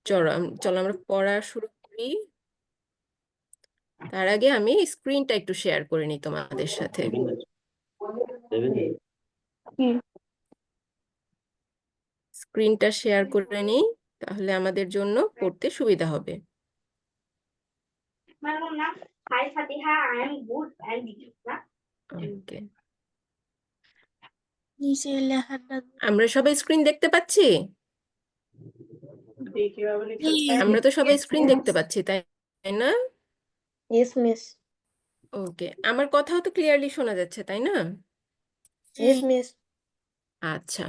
চলো আমরা পড়া শুরু করি। তার আগে আমি স্ক্রিনটা একটু শেয়ার করে নিই তোমাদের সাথে। স্ক্রিনটা শেয়ার করে নিই, তাহলে আমাদের জন্য পড়তে সুবিধা হবে। ওকে, আমরা সবাই স্ক্রিন দেখতে পাচ্ছি? আমরা তো সবাই স্ক্রিন দেখতে পাচ্ছি, তাই না? Yes, miss. ওকে, আমার কথাও তো ক্লিয়ারলি শোনা যাচ্ছে, তাই না? Yes, miss. আচ্ছা,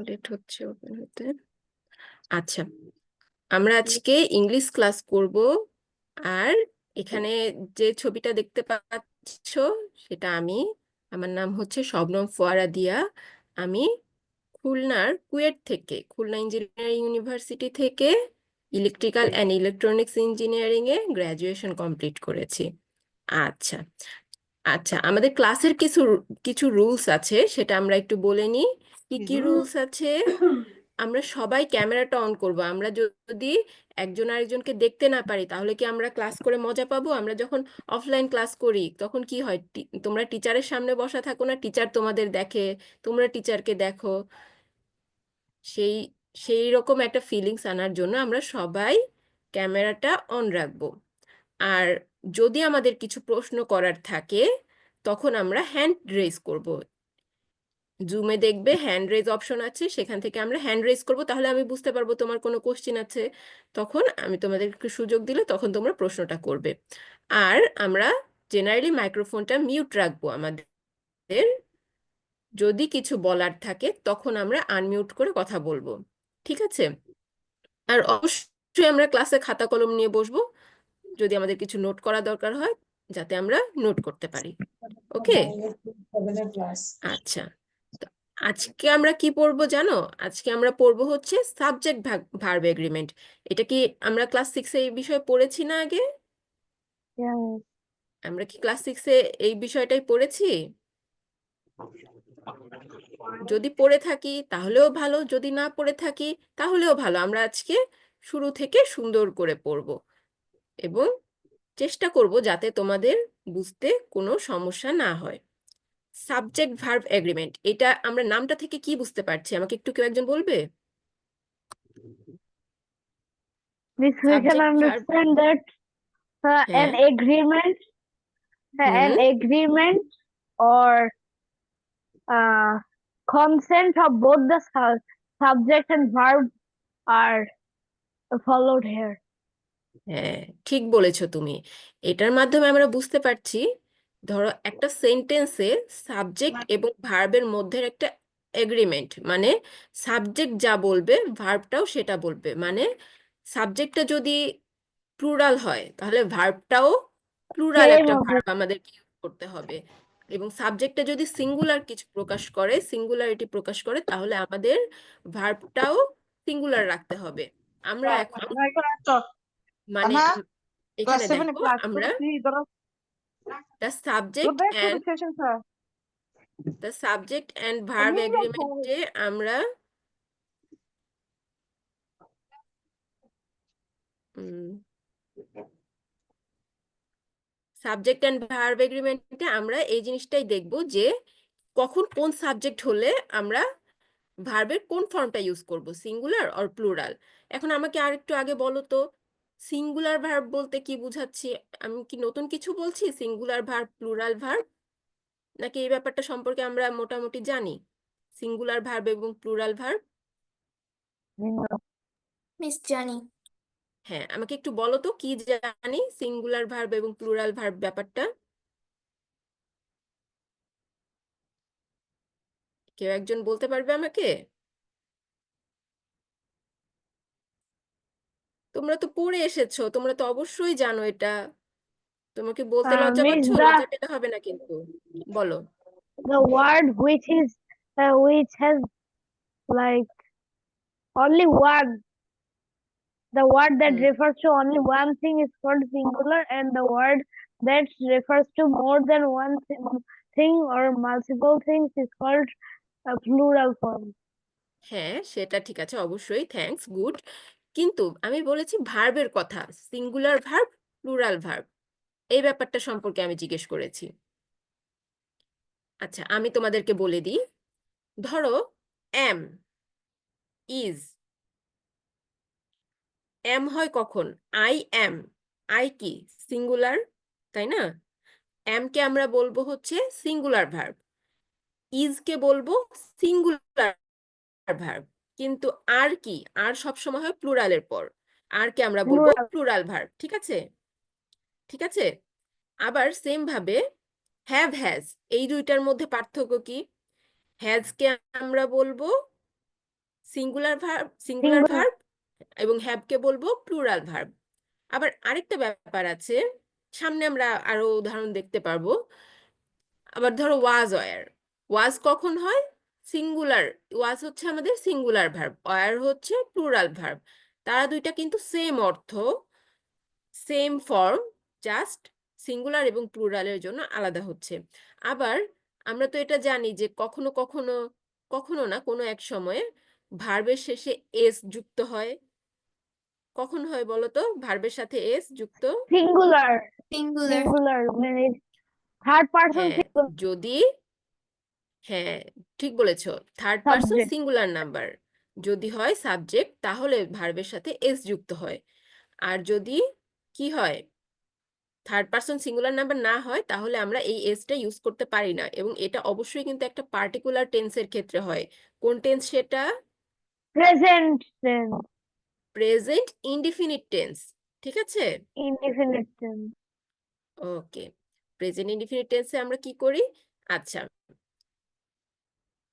লেট হচ্ছে ওপেন হতে। আচ্ছা, আমরা আজকে ইংলিশ ক্লাস করব। আর এখানে যে ছবিটা দেখতে পাচ্ছ সেটা আমি, আমার নাম হচ্ছে শবনম ফোয়ারা দিয়া। আমি খুলনার কুয়েট থেকে, খুলনা ইঞ্জিনিয়ারিং ইউনিভার্সিটি থেকে electrical and electronics engineering A graduation complete করেছি। আচ্ছা আচ্ছা, আমাদের ক্লাসের কিছু কিছু রুলস আছে, সেটা আমরা একটু বলে নিই। কি কি রুলস আছে? আমরা সবাই ক্যামেরাটা অন করব। আমরা যদি একজন আরেকজনকে দেখতে না পারি তাহলে কি আমরা ক্লাস করে মজা পাবো? আমরা যখন অফলাইন ক্লাস করি তখন কি হয়, তোমরা টিচারের সামনে বসা থাকো না, টিচার তোমাদের দেখে, তোমরা টিচারকে দেখো। সেই সেই রকম একটা ফিলিংস আনার জন্য আমরা সবাই ক্যামেরাটা অন রাখবো। আর যদি আমাদের কিছু প্রশ্ন করার থাকে তখন আমরা হ্যান্ড রেজ করব। জুমে দেখবে হ্যান্ড রেজ অপশন আছে, সেখান থেকে আমরা হ্যান্ড রেজ করব, তাহলে আমি বুঝতে পারবো তোমার কোনো কোশ্চেন আছে। তখন আমি তোমাদেরকে সুযোগ দিলে তখন তোমরা প্রশ্নটা করবে। আর আমরা জেনারেলি মাইক্রোফোনটা মিউট রাখবো আমাদের। যদি কিছু বলার থাকে তখন আমরা আনমিউট করে কথা বলবো। ঠিক আছে? আর অবশ্যই আমরা ক্লাসে খাতা কলম নিয়ে বসবো, যদি আমাদের কিছু নোট করা দরকার হয় যাতে আমরা নোট করতে পারি। ওকে, আচ্ছা। তো আজকে আমরা কি পড়বো জানো? আজকে আমরা পড়বো হচ্ছে সাবজেক্ট ভার্ব এগ্রিমেন্ট। এটা কি আমরা ক্লাস 6-এ এই বিষয়ে পড়েছি না আগে? Yeah. আমরা কি ক্লাস 6-এ এই বিষয়টাই পড়েছি? যদি পড়ে থাকি তাহলেও ভালো, যদি না পড়ে থাকি তাহলেও ভালো। আমরা আজকে শুরু থেকে সুন্দর করে পড়বো এবং চেষ্টা করব যাতে তোমাদের বুঝতে কোনো সমস্যা না হয়। সাবজেক্ট ভার্ব এগ্রিমেন্ট, এটা আমরা নামটা থেকে কি বুঝতে পারছি? আমাকে একটু কেউ একজন বলবে? Miss, we can subject verb, understand that হ্যাঁ, an hmm, agreement or consent of both the subject and verb are followed here. হ্যাঁ, ঠিক বলেছো তুমি। এটার মাধ্যমে আমরা বুঝতে পারছি, ধরো একটা সেন্টেন্সে সাবজেক্ট এবং ভার্বের মধ্যে একটা এগ্রিমেন্ট, মানে সাবজেক্ট যা বলবে ভার্বটাও সেটা বলবে। মানে সাবজেক্টটা যদি প্লুরাল হয় তাহলে ভার্বটাও প্লুরাল Same একটা হবে। ভার্ব আমাদেরকে ইউজ করতে হবে। এবং সাবজেক্টটা যদি সিঙ্গুলার কিছু প্রকাশ করে, সিঙ্গুলারিটি প্রকাশ করে, তাহলে আমাদের ভার্বটাও সিঙ্গুলার রাখতে হবে। আমরা এখন মানে এখানে দেখো, আমরা দ্য সাবজেক্ট অ্যান্ড ভার্ব এগ্রিমেন্টে আমরা সাবজেক্ট অ্যান্ড ভার্ব এগ্রিমেন্টে আমরা এই জিনিসটাই দেখব যে কখন কোন সাবজেক্ট হলে আমরা ভার্বের কোন ফর্মটা ইউজ করব, সিঙ্গুলার অর প্লুরাল। এখন আমাকে আর একটু আগে বলো তো, সিঙ্গুলার ভার্ব বলতে কি বুঝাচ্ছি? আমি কি নতুন কিছু বলছি? সিঙ্গুলার ভার্ব, প্লুরাল ভার্ব, নাকি এই ব্যাপারটা সম্পর্কে আমরা মোটামুটি জানি? সিঙ্গুলার ভার্ব এবং প্লুরাল ভার্ব, মিস জানি। হ্যাঁ, আমাকে একটু বলো তো কি জানি সিঙ্গুলার ভার্ব এবং প্লুরাল ভার্ব ব্যাপারটা। কেউ একজন বলতে পারবে আমাকে? তোমরা তো পড়ে এসেছো, তোমরা তো অবশ্যই জানো এটা। তোমাকে বলতে লজ্জা Miss, পাচ্ছো? লজ্জা পেতে হবে না কিন্তু, বলো। the word which has like only one, the word that hmm, refers to only one thing is called singular, and the word that refers to more than one thing or multiple things is called a plural form. হ্যাঁ, সেটা ঠিক আছে, অবশ্যই, thanks, good. কিন্তু আমি বলেছি ভার্বের কথা, সিঙ্গুলার ভার্ব, প্লুরাল ভার্ব, এই ব্যাপারটা সম্পর্কে আমি জিজ্ঞেস করেছি। আচ্ছা, আমি তোমাদেরকে বলে দিই, ধরো এম, ইজ, এম হয় কখন? আই এম, আই কি? সিঙ্গুলার, তাই না? এম কে আমরা বলবো হচ্ছে সিঙ্গুলার ভার্ব, ইজ কে বলবো সিঙ্গুলার ভার্ব, কিন্তু আর কি? আর সবসময় হয় প্লুরালের পর, আর কে আমরা বলবো Plural. প্লুরাল ভার্ব, ঠিক আছে? ঠিক আছে। আবার সেম ভাবে হ্যাভ, হ্যাজ, এই দুইটার মধ্যে পার্থক্য কি? হ্যাজ কে আমরা বলবো সিঙ্গুলার Singular. ভার্ব এবং হ্যাভ কে বলবো প্লুরাল ভার্ব। আবার আরেকটা ব্যাপার আছে, সামনে আমরা আরো উদাহরণ দেখতে পারবো। আবার ধরো ওয়াজ, ওয়ার, ওয়াজ কখন হয়? সিঙ্গুলার, ওয়াজ হচ্ছে আমাদের সিঙ্গুলার ভার্ব, ওয়ার হচ্ছে প্লুরাল ভার্ব। তারা দুইটা কিন্তু সেম অর্থ, সেম ফর্ম, জাস্ট সিঙ্গুলার এবং প্লুরালের জন্য আলাদা হচ্ছে। আবার আমরা তো এটা জানি যে কখনো কখনো, কখনো না, কোনো এক সময়ে ভার্বের শেষে এস যুক্ত হয়। কখন হয় বলো তো ভার্বের সাথে এস যুক্ত? Singular. Singular. Singular. When it's third person হ্যাঁ, singular যদি, হ্যাঁ, ঠিক বলেছো, third person subject. Singular number যদি হয় সাবজেক্ট, তাহলে ভার্বের সাথে এস যুক্ত হয়। আর যদি কি হয়, থার্ড পারসন সিঙ্গুলার নাম্বার না হয়, তাহলে আমরা এই এসটা ইউজ করতে পারি না, এবং এটা অবশ্যই কিন্তু একটা পার্টিকুলার টেন্সের ক্ষেত্রে হয়। কোন টেন্স সেটা? Present tense. Present indefinite tense, ঠিক আছে? Indefinite tense. ওকে, প্রেজেন্ট ইনডিফিনিট টেন্সে আমরা কি করি? আচ্ছা,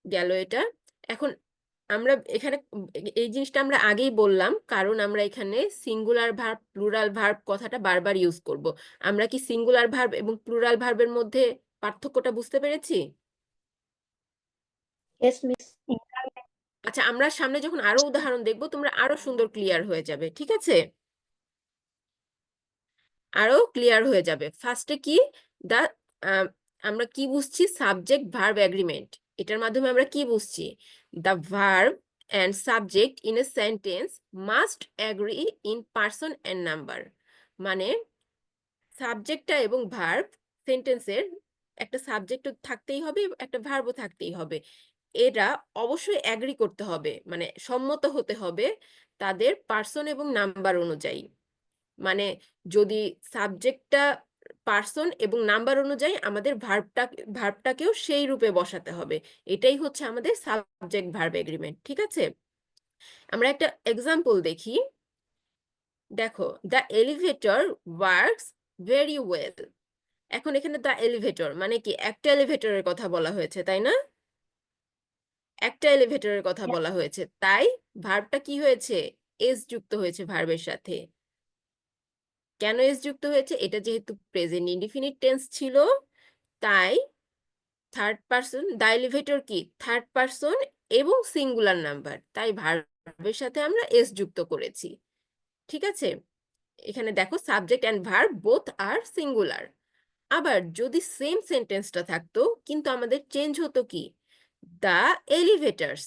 গেল এটা। এখন আমরা এখানে এই জিনিসটা আমরা আগেই বললাম, কারণ আমরা এখানে সিঙ্গুলার ভার্ব, প্লুরাল ভার্ব কথাটা বারবার ইউজ করব। আমরা কি সিঙ্গুলার ভার্ব এবং প্লুরাল ভার্বের মধ্যে পার্থক্যটা বুঝতে পেরেছি? Yes miss. আচ্ছা, আমরা সামনে যখন আরো উদাহরণ দেখবো, তোমরা আরো সুন্দর ক্লিয়ার হয়ে যাবে, ঠিক আছে? আরো ক্লিয়ার হয়ে যাবে। ফার্স্টে কি, দা আমরা কি বুঝছি? সাবজেক্ট ভার্ব এগ্রিমেন্ট, এটার মাধ্যমে আমরা কি বুঝছি? The verb and subject in a sentence must agri in person and number. মানে সাবজেক্টটা এবং ভার্ব, সেন্টেন্সের একটা সাবজেক্ট থাকতেই হবে, একটা ভার্বও থাকতেই হবে। এরা অবশ্যই এগ্রি করতে হবে, মানে সম্মত হতে হবে তাদের পার্সন এবং নাম্বার অনুযায়ী। মানে যদি সাবজেক্টটা পার্সন এবং নাম্বার অনুযায়ী, আমাদের ভার্বটাকেও সেই রূপে বসাতে হবে। এটাই হচ্ছে আমাদের সাবজেক্ট ভার্ব এগ্রিমেন্ট, ঠিক আছে? আমরা একটা এক্সাম্পল দেখি। দেখো, the elevator works very well. এখন এখানে দ্য এলিভেটর মানে কি? একটা এলিভেটরের কথা বলা হয়েছে, তাই না? একটা এলিভেটরের কথা Yes. বলা হয়েছে, তাই ভার্বটা কি হয়েছে? এস যুক্ত হয়েছে ভার্বের সাথে। কেন এস যুক্ত হয়েছে? এটা যেহেতু প্রেজেন্ট ইনডিফিনিট টেন্স ছিল, তাই থার্ড পারসন, দ্য এলিভেটর কি থার্ড পারসন এবং সিঙ্গুলার নাম্বার, তাই ভার্বের সাথে আমরা এস যুক্ত করেছি, ঠিক আছে? এখানে দেখো subject and verb both are singular. আবার যদি সেম সেন্টেন্সটা থাকতো, কিন্তু আমাদের চেঞ্জ হতো কি? দ্য এলিভেটরস,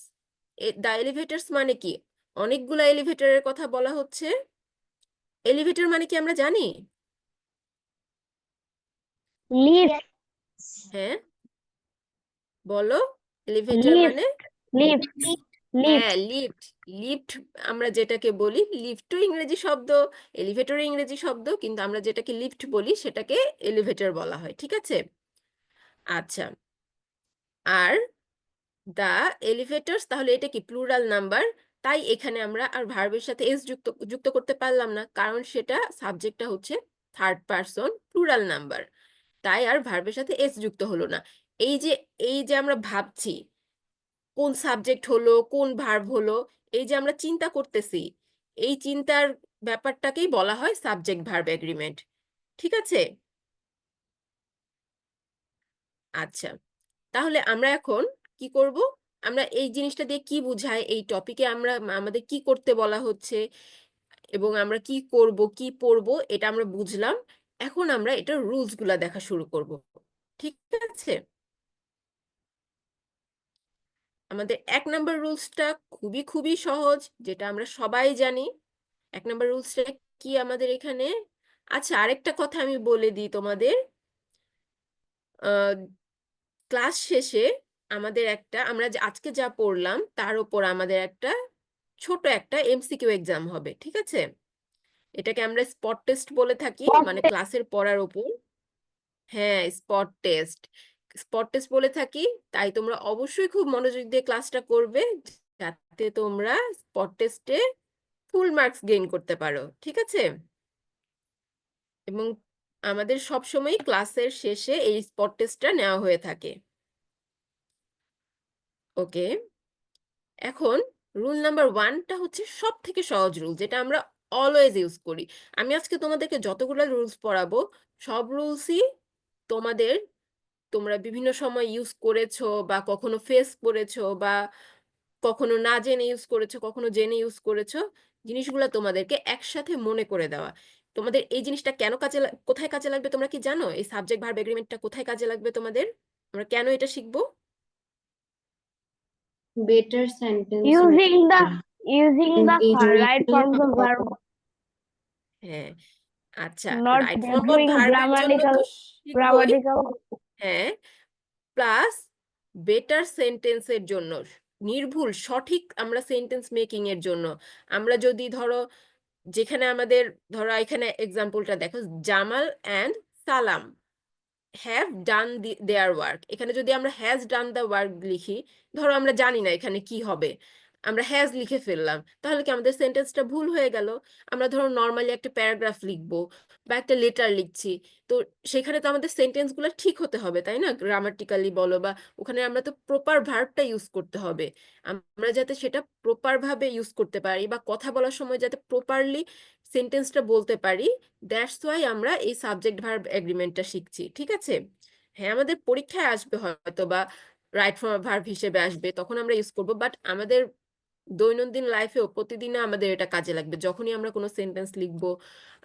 দ্য এলিভেটরস মানে কি? অনেকগুলো এলিভেটরের কথা বলা হচ্ছে। এলিভেটর মানে কি আমরা জানি? Lift. হ্যাঁ, বলো, এলিভেটর Lift. মানে? Lift. হ্যাঁ, Lift. লিফট, লিফট আমরা যেটাকে বলি, লিফটও ইংরেজি শব্দ, এলিভেটর ইংরেজি শব্দ, কিন্তু আমরা যেটাকে লিফট বলি সেটাকে এলিভেটর বলা হয়, ঠিক আছে? আচ্ছা, আর দা এলিভেটরস, তাহলে এটা কি প্লুরাল নাম্বার, তাই এখানে আমরা আর ভার্বের সাথে এস যুক্ত যুক্ত করতে পারলাম না, কারণ সেটা সাবজেক্টটা হচ্ছে থার্ড পারসন প্লুরাল নাম্বার, তাই আর ভার্বের সাথে এস যুক্ত হলো না। এই যে, এই যে আমরা ভাবছি কোন সাবজেক্ট হলো, কোন ভার্ব হলো, এই যে আমরা চিন্তা করতেছি, এই চিন্তার ব্যাপারটাকেই বলা হয় সাবজেক্ট ভার্ব এগ্রিমেন্ট, ঠিক আছে? আচ্ছা, তাহলে আমরা এখন কি করব? আমরা এই জিনিসটা দিয়ে কি বুঝায়, এই টপিকে আমরা আমাদের কি করতে বলা হচ্ছে এবং আমরা কি করব, কি পড়বো, এটা আমরা বুঝলাম। এখন আমরা এটার রুলস গুলা দেখা শুরু করব, ঠিক আছে? আমাদের 1 নম্বর রুলসটা খুবই খুবই সহজ, যেটা আমরা সবাই জানি। 1 নম্বর রুলসটা কি আমাদের এখানে? আচ্ছা, আরেকটা কথা আমি বলে দিই তোমাদের। ক্লাস শেষে আমাদের আমরা আজকে যা পড়লাম তার উপর আমাদের ছোট একটা এমসিকিউ এক্সাম হবে, ঠিক আছে? এটাকে আমরা স্পট টেস্ট বলে থাকি, মানে ক্লাসের পড়ার উপর। হ্যাঁ, স্পট টেস্ট। স্পট টেস্ট বলে থাকি, তাই তোমরা অবশ্যই খুব মনোযোগ দিয়ে ক্লাসটা করবে, যাতে তোমরা স্পট টেস্টে ফুল মার্কস গেইন করতে পারো, ঠিক আছে? এবং আমাদের সবসময় ক্লাসের শেষে এই স্পট টেস্টটা নেওয়া হয়ে থাকে। ওকে, এখন রুল নাম্বার 1টা হচ্ছে সব থেকে সহজ রুল, যেটা আমরা অলওয়েজ ইউজ করি। আমি আজকে তোমাদেরকে যতগুলো রুলস পড়াবো, সব রুলসই তোমাদের তোমরা বিভিন্ন সময় ইউজ করেছো, বা কখনো ফেস করেছো, বা কখনো না জেনে ইউজ করেছো, কখনো জেনে ইউজ করেছো। জিনিসগুলো তোমাদেরকে একসাথে মনে করে দেওয়া। তোমাদের এই জিনিসটা কেন কোথায় কাজে লাগবে তোমরা কি জানো? এই সাবজেক্ট ভার্ব এগ্রিমেন্টটা কোথায় কাজে লাগবে তোমাদের? আমরা কেন এটা শিখবো? better sentence Using the right forms of introduction verb, হ্যাঁ, আচ্ছা, not right just form of doing ভার্বের জন্য তো শিখবই। grammatical. হ্যাঁ, প্লাস বেটার সেন্টেন্সের জন্য, নির্ভুল সঠিক আমরা সেন্টেন্স মেকিং এর জন্য। আমরা যদি ধরো, যেখানে আমাদের, ধরো এখানে এক্সাম্পলটা দেখো, জামাল অ্যান্ড সালাম হ্যাভ ডান দেয়ার ওয়ার্ক। এখানে যদি আমরা হ্যাজ ডান দ্য ওয়ার্ক লিখি, ধরো আমরা জানি না এখানে কি হবে, আমরা হ্যাজ লিখে ফেললাম, তাহলে কি আমাদের সেন্টেন্সটা ভুল হয়ে গেল? আমরা ধরো নর্মালি একটা প্যারাগ্রাফ লিখবো বা একটা লেটার লিখছি, তো সেখানে তো আমাদের সেন্টেন্সগুলো ঠিক হতে হবে, তাই না? গ্রামাটিক্যালি বলো, বা ওখানে আমরা তো প্রপার ভার্বটা ইউজ করতে হবে। আমরা যাতে সেটা প্রপার ভাবে ইউজ করতে পারি, বা কথা বলার সময় যাতে প্রপারলি সেন্টেন্সটা বলতে পারি, দ্যাটস ওয়াই আমরা এই সাবজেক্ট ভার্ব এগ্রিমেন্টটা শিখছি, ঠিক আছে? হ্যাঁ, আমাদের পরীক্ষায় আসবে হয়তো, বা রাইট ভার্ব হিসেবে আসবে, তখন আমরা ইউজ করব, বাট আমাদের দৈনন্দিন লাইফেও প্রতিদিনে আমাদের এটা কাজে লাগবে। যখনই আমরা কোনো সেন্টেন্স লিখবো,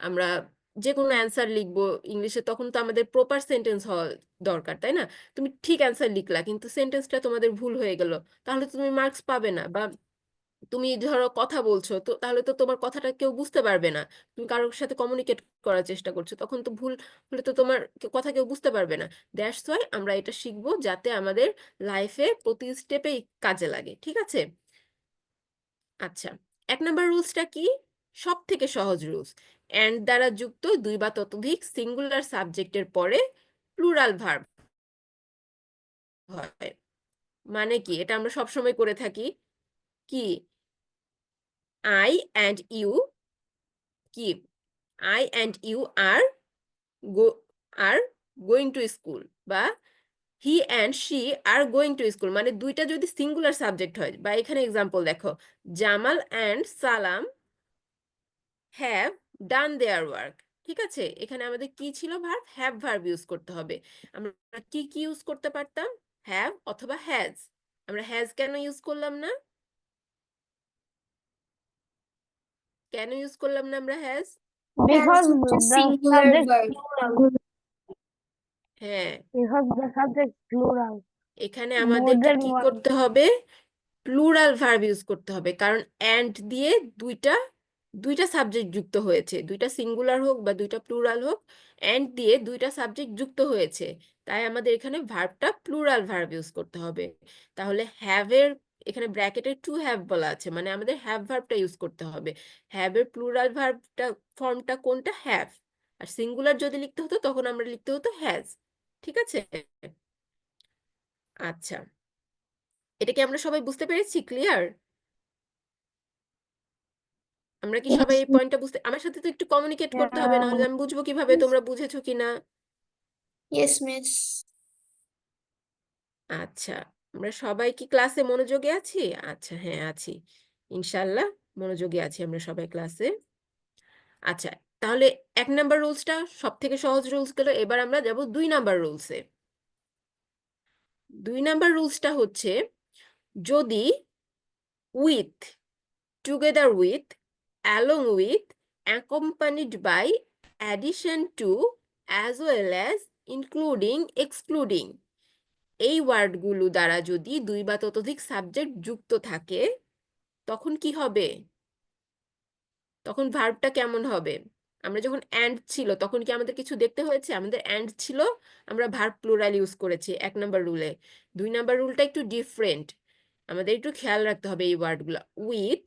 আমরা যে কোনো অ্যান্সার লিখবো ইংলিশে, তখন তো আমাদের প্রপার সেন্টেন্স হওয়া দরকার, তাই না? তুমি ঠিক অ্যান্সার লিখলা, কিন্তু সেন্টেন্সটা তোমাদের ভুল হয়ে গেল, তাহলে তুমি মার্কস পাবে না। বা তুমি ধরো কথা বলছো, তো তাহলে তো তোমার কথাটা কেউ বুঝতে পারবে না। তুমি কারোর সাথে কমিউনিকেট করার চেষ্টা করছো, তখন তো ভুল হলে তো তোমার কথা কেউ বুঝতে পারবে না। দ্যাটস ওয়াই আমরা এটা শিখবো, যাতে আমাদের লাইফে প্রতি স্টেপেই কাজে লাগে, ঠিক আছে? আচ্ছা, 1 নম্বর রুলসটা কি? সব থেকে সহজ রুলস। অ্যান্ড দ্বারা যুক্ত 2 বা ততোধিক সিঙ্গুলার সাবজেক্টের পরে প্লুরাল ভার্ব হয়। মানে কি? এটা আমরা সবসময় করে থাকি। কি? আই অ্যান্ড ইউ, কি? I and you are go are going to school, বা he and she are going to school, মানে দুইটা যদি সিঙ্গুলার সাবজেক্ট হয়। বা এখানে এক্সাম্পল দেখো, জামাল অ্যান্ড সালাম হ্যাভ ডান দেয়ার ওয়ার্ক। ঠিক আছে, এখানে আমাদের কি ছিল? ভার্ব, হ্যাভ ভার্ব ইউজ করতে হবে। আমরা কি কি ইউজ করতে পারতাম? হ্যাভ অথবা হ্যাজ। আমরা হ্যাজ কেন ইউজ করলাম না? কেন ইউজ করলাম না আমরা has? Because the singular subject verb. plural. হ্যাঁ, Because the subject plural. এখানে More আমাদেরকে than কি one. করতে হবে? প্লুরাল ভার্ব ইউজ করতে হবে, কারণ অ্যান্ড দিয়ে দুইটা দুইটা সাবজেক্ট যুক্ত হয়েছে, দুইটা সিঙ্গুলার হোক বা দুইটা প্লুরাল হোক, অ্যান্ড দিয়ে দুইটা সাবজেক্ট যুক্ত হয়েছে, তাই আমাদের এখানে ভার্বটা প্লুরাল ভার্ব ইউজ করতে হবে। তাহলে হ্যাভের এখানে ব্র্যাকেটে টু হ্যাভ বলা আছে, মানে আমাদের হ্যাভ ভার্বটা ইউজ করতে হবে। হ্যাভের প্লুরাল ভার্বটা ফর্মটা কোনটা? হ্যাভ। আর সিঙ্গুলার যদি লিখতে হতো, তখন আমরা লিখতে হতো হ্যাজ। ঠিক আছে? আচ্ছা, এটা কি আমরা সবাই বুঝতে পেরেছি? ক্লিয়ার? আমরা কি সবাই এই পয়েন্টটা বুঝতে, আমার সাথে তো একটু কমিউনিকেট করতে হবে, না হলে আমি বুঝবো কিভাবে তোমরা বুঝেছো কিনা। Yes, miss. আচ্ছা, আমরা সবাই কি ক্লাসে মনোযোগী আছি? আচ্ছা, হ্যাঁ আছি, ইনশাল্লাহ মনোযোগী আছি আমরা সবাই ক্লাসে। আচ্ছা, তাহলে 1 নম্বর রুলসটা সব থেকে সহজ রুলস গেল। এবার আমরা যাব 2 নম্বর রুলসে। 2 নম্বর রুলসটা হচ্ছে, যদি with, together with, along with, accompanied by, addition to, as well as, including, excluding, এই ওয়ার্ডগুলো দ্বারা যদি দুই বা ততোধিক সাবজেক্ট যুক্ত থাকে তখন কি হবে? তখন ভার্বটা কেমন হবে? আমরা যখন অ্যান্ড ছিল তখন কি আমাদের কিছু দেখতে হয়েছে? আমাদের অ্যান্ড ছিল, আমরা ভার্ব প্লুরাল ইউজ করেছি 1 নাম্বার রুলে। 2 নাম্বার রুলটা একটু ডিফারেন্ট, আমাদের একটু খেয়াল রাখতে হবে এই ওয়ার্ডগুলো। With,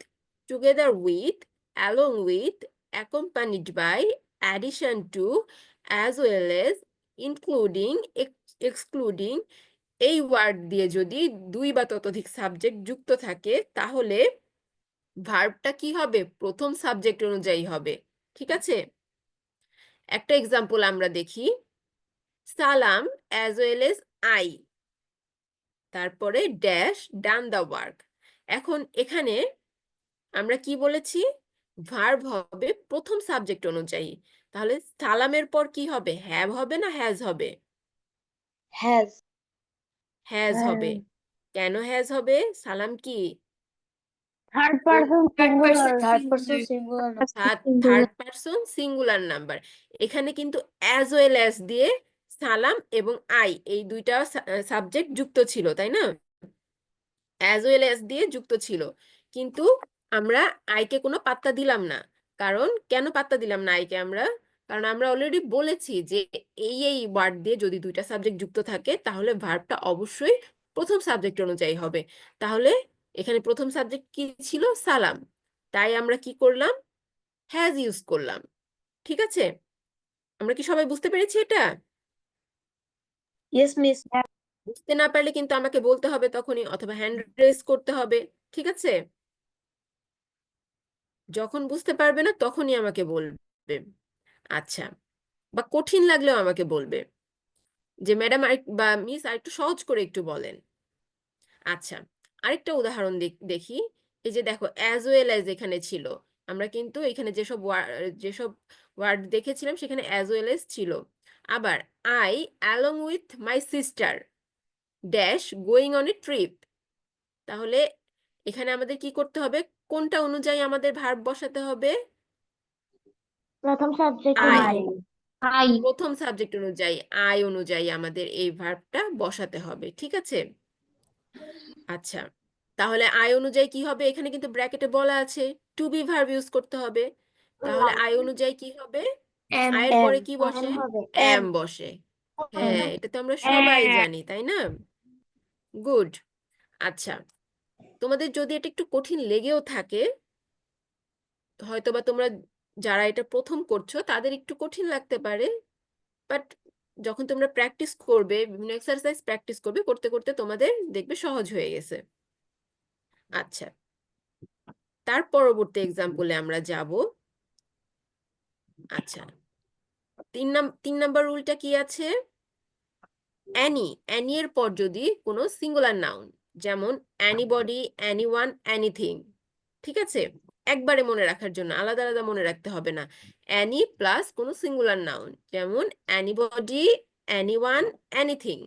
together with, along with, accompanied by, addition to, as well as, including, excluding, এই ওয়ার্ড দিয়ে যদি দুই বা ততোধিক সাবজেক্ট যুক্ত থাকে তাহলে ভার্বটা কি হবে? প্রথম সাবজেক্ট অনুযায়ী হবে। ঠিক আছে, একটা এক্সাম্পল আমরা দেখি। সালাম অ্যাজ ওয়েল এজ আই, তারপরে ড্যাশ ডান দ্য ওয়ার্ক। এখন এখানে আমরা কি বলেছি? ভার্ব হবে প্রথম সাবজেক্ট অনুযায়ী। তাহলে সালামের পর কি হবে? হ্যাভ হবে না হ্যাজ হবে? Has. হ্যাজ হবে। কেন হ্যাজ হবে? সালাম কি third person singular. Third person singular. Third person singular number. এখানে কিন্তু অ্যাজ ওয়েল অ্যাজ দিয়ে সালাম এবং আই এই দুইটা সাবজেক্ট যুক্ত ছিল, তাই না? অ্যাজ ওয়েল অ্যাজ দিয়ে যুক্ত ছিল, কিন্তু আমরা আইকে কোনো পাত্তা দিলাম না। কারণ কেন পাত্তা দিলাম না আইকে আমরা? কারণ আমরা অলরেডি বলেছি যে এই ওয়ার্ড দিয়ে যদি দুইটা সাবজেক্ট যুক্ত থাকে তাহলে ভার্বটা অবশ্যই প্রথম সাবজেক্ট অনুযায়ী হবে। তাহলে এখানে প্রথম সাবজেক্ট কি ছিল? সালাম। তাই আমরা কি করলাম? হ্যাজ ইউজ করলাম। ঠিক আছে, আমরা কি সবাই বুঝতে পেরেছি এটা? Yes, miss. বুঝতে না পারলে কিন্তু আমাকে বলতে হবে তখনই, অথবা হ্যান্ড রেজ করতে হবে। ঠিক আছে, যখন বুঝতে পারবে না তখনই আমাকে বলবে। আচ্ছা, বা কঠিন লাগলেও আমাকে বলবে যে ম্যাডাম বা মিস আর একটু সহজ করে একটু বলেন। আচ্ছা, আরেকটা উদাহরণ দেখি। এই যে দেখো অ্যাজ ওয়েল অ্যাজ এখানে ছিল, আমরা কিন্তু এখানে যেসব ওয়ার্ড দেখেছিলাম সেখানে অ্যাজ ওয়েল অ্যাজ ছিল। আবার I along with my sister dash going on a trip, তাহলে এখানে আমাদের কি করতে হবে? কোনটা অনুযায়ী আমাদের ভার্ব বসাতে হবে? প্রথম সাবজেক্ট আই। আই। প্রথম সাবজেক্ট অনুযায়ী, আই অনুযায়ী আমাদের এই ভার্বটা বসাতে হবে। ঠিক আছে, আচ্ছা, তাহলে আই অনুযায়ী কি হবে? এখানে কিন্তু ব্র্যাকেটে বলা আছে টু বি ভার্ব ইউজ করতে হবে। তাহলে আই অনুযায়ী কি হবে? Am. আয়ের পরে কি বসে? এম বসে। হ্যাঁ, এটা তো আমরা সবাই জানি, তাই না? গুড। আচ্ছা, তোমাদের যদি এটা একটু কঠিন লেগেও থাকে, হয়তোবা তোমরা যারা এটা প্রথম করছো তাদের একটু কঠিন লাগতে পারে, বাট যখন তোমরা প্র্যাকটিস করবে, বিভিন্ন এক্সারসাইজ প্র্যাকটিস করবে, করতে করতে তোমাদের দেখবে সহজ হয়ে গেছে। আচ্ছা, তার পরবর্তী এক্সাম্পলে আমরা যাব। আচ্ছা, 3 নাম্বার রুলটা কি আছে? অ্যানি, অ্যানি এর পর যদি কোনো সিঙ্গুলার নাউন, যেমন অ্যানিবডি, অ্যানিওয়ান, এনিথিং, ঠিক আছে, একবারে মনে রাখার জন্য, আলাদা আলাদা মনে রাখতে হবে না। অ্যানি প্লাস কোনো সিঙ্গুলার নাউন, যেমন অ্যানিবডি, অ্যানিওয়ান, এনিথিং।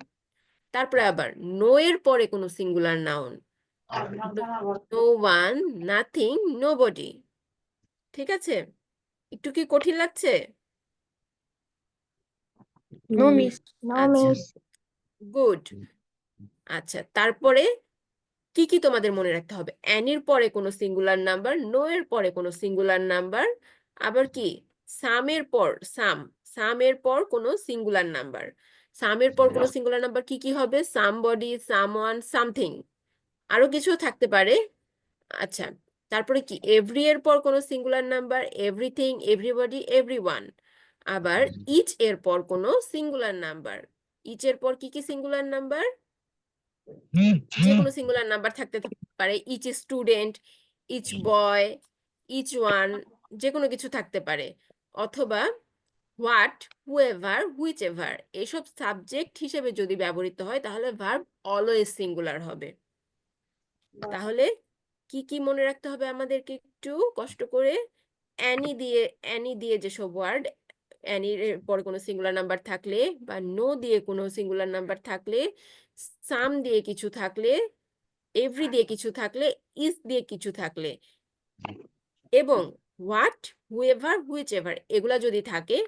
তারপরে আবার নো এর পরে কোনো singular noun, no one, nothing, nobody. ঠিক আছে, একটু কি কঠিন লাগছে? No, miss. নো আচ্ছা, মিস। গুড। আচ্ছা, তারপরে কি কি তোমাদের মনে রাখতে হবে? অ্যানির পরে কোনো সিঙ্গুলার নাম্বার, নো এর পরে কোনো সিঙ্গুলার নাম্বার, আবার কি সামের পর সামের পর কোনো সিঙ্গুলার নাম্বার। সামের পর কোনো সিঙ্গুলার নাম্বার কি কি হবে? সামবডি, সামওয়ান, সামথিং, আরো কিছু থাকতে পারে। আচ্ছা, তারপরে কি এভরি এর পর কোনো singular number, everything, everybody, everyone. আবার ইচ এর পর কোনো সিঙ্গুলার নাম্বার। ইচ এর পর কি কি সিঙ্গুলার নাম্বার? যে কোনো সিঙ্গুলার নাম্বার থাকতে পারে, each student, each boy, each one, যে কোনো কিছু থাকতে পারে। অথবা হোয়াট, হুএভার, হুইচ এভার, এসব সাবজেক্ট হিসেবে যদি ব্যবহৃত হয় তাহলে ভার্ব অলওয়েজ সিঙ্গুলার হবে। তাহলে কি কি মনে রাখতে হবে আমাদেরকে? একটু কষ্ট করে। অ্যানি দিয়ে যেসব ওয়ার্ড, অ্যানির পরে কোনো সিঙ্গুলার নাম্বার থাকলে, বা নো দিয়ে কোনো সিঙ্গুলার নাম্বার থাকলে, সাম দিয়ে কিছু থাকলে, এভরি দিয়ে কিছু থাকলে, ইজ দিয়ে কিছু থাকলে, এবং হোয়াট, হুএভার, হুইচএভার এগুলা যদি থাকে,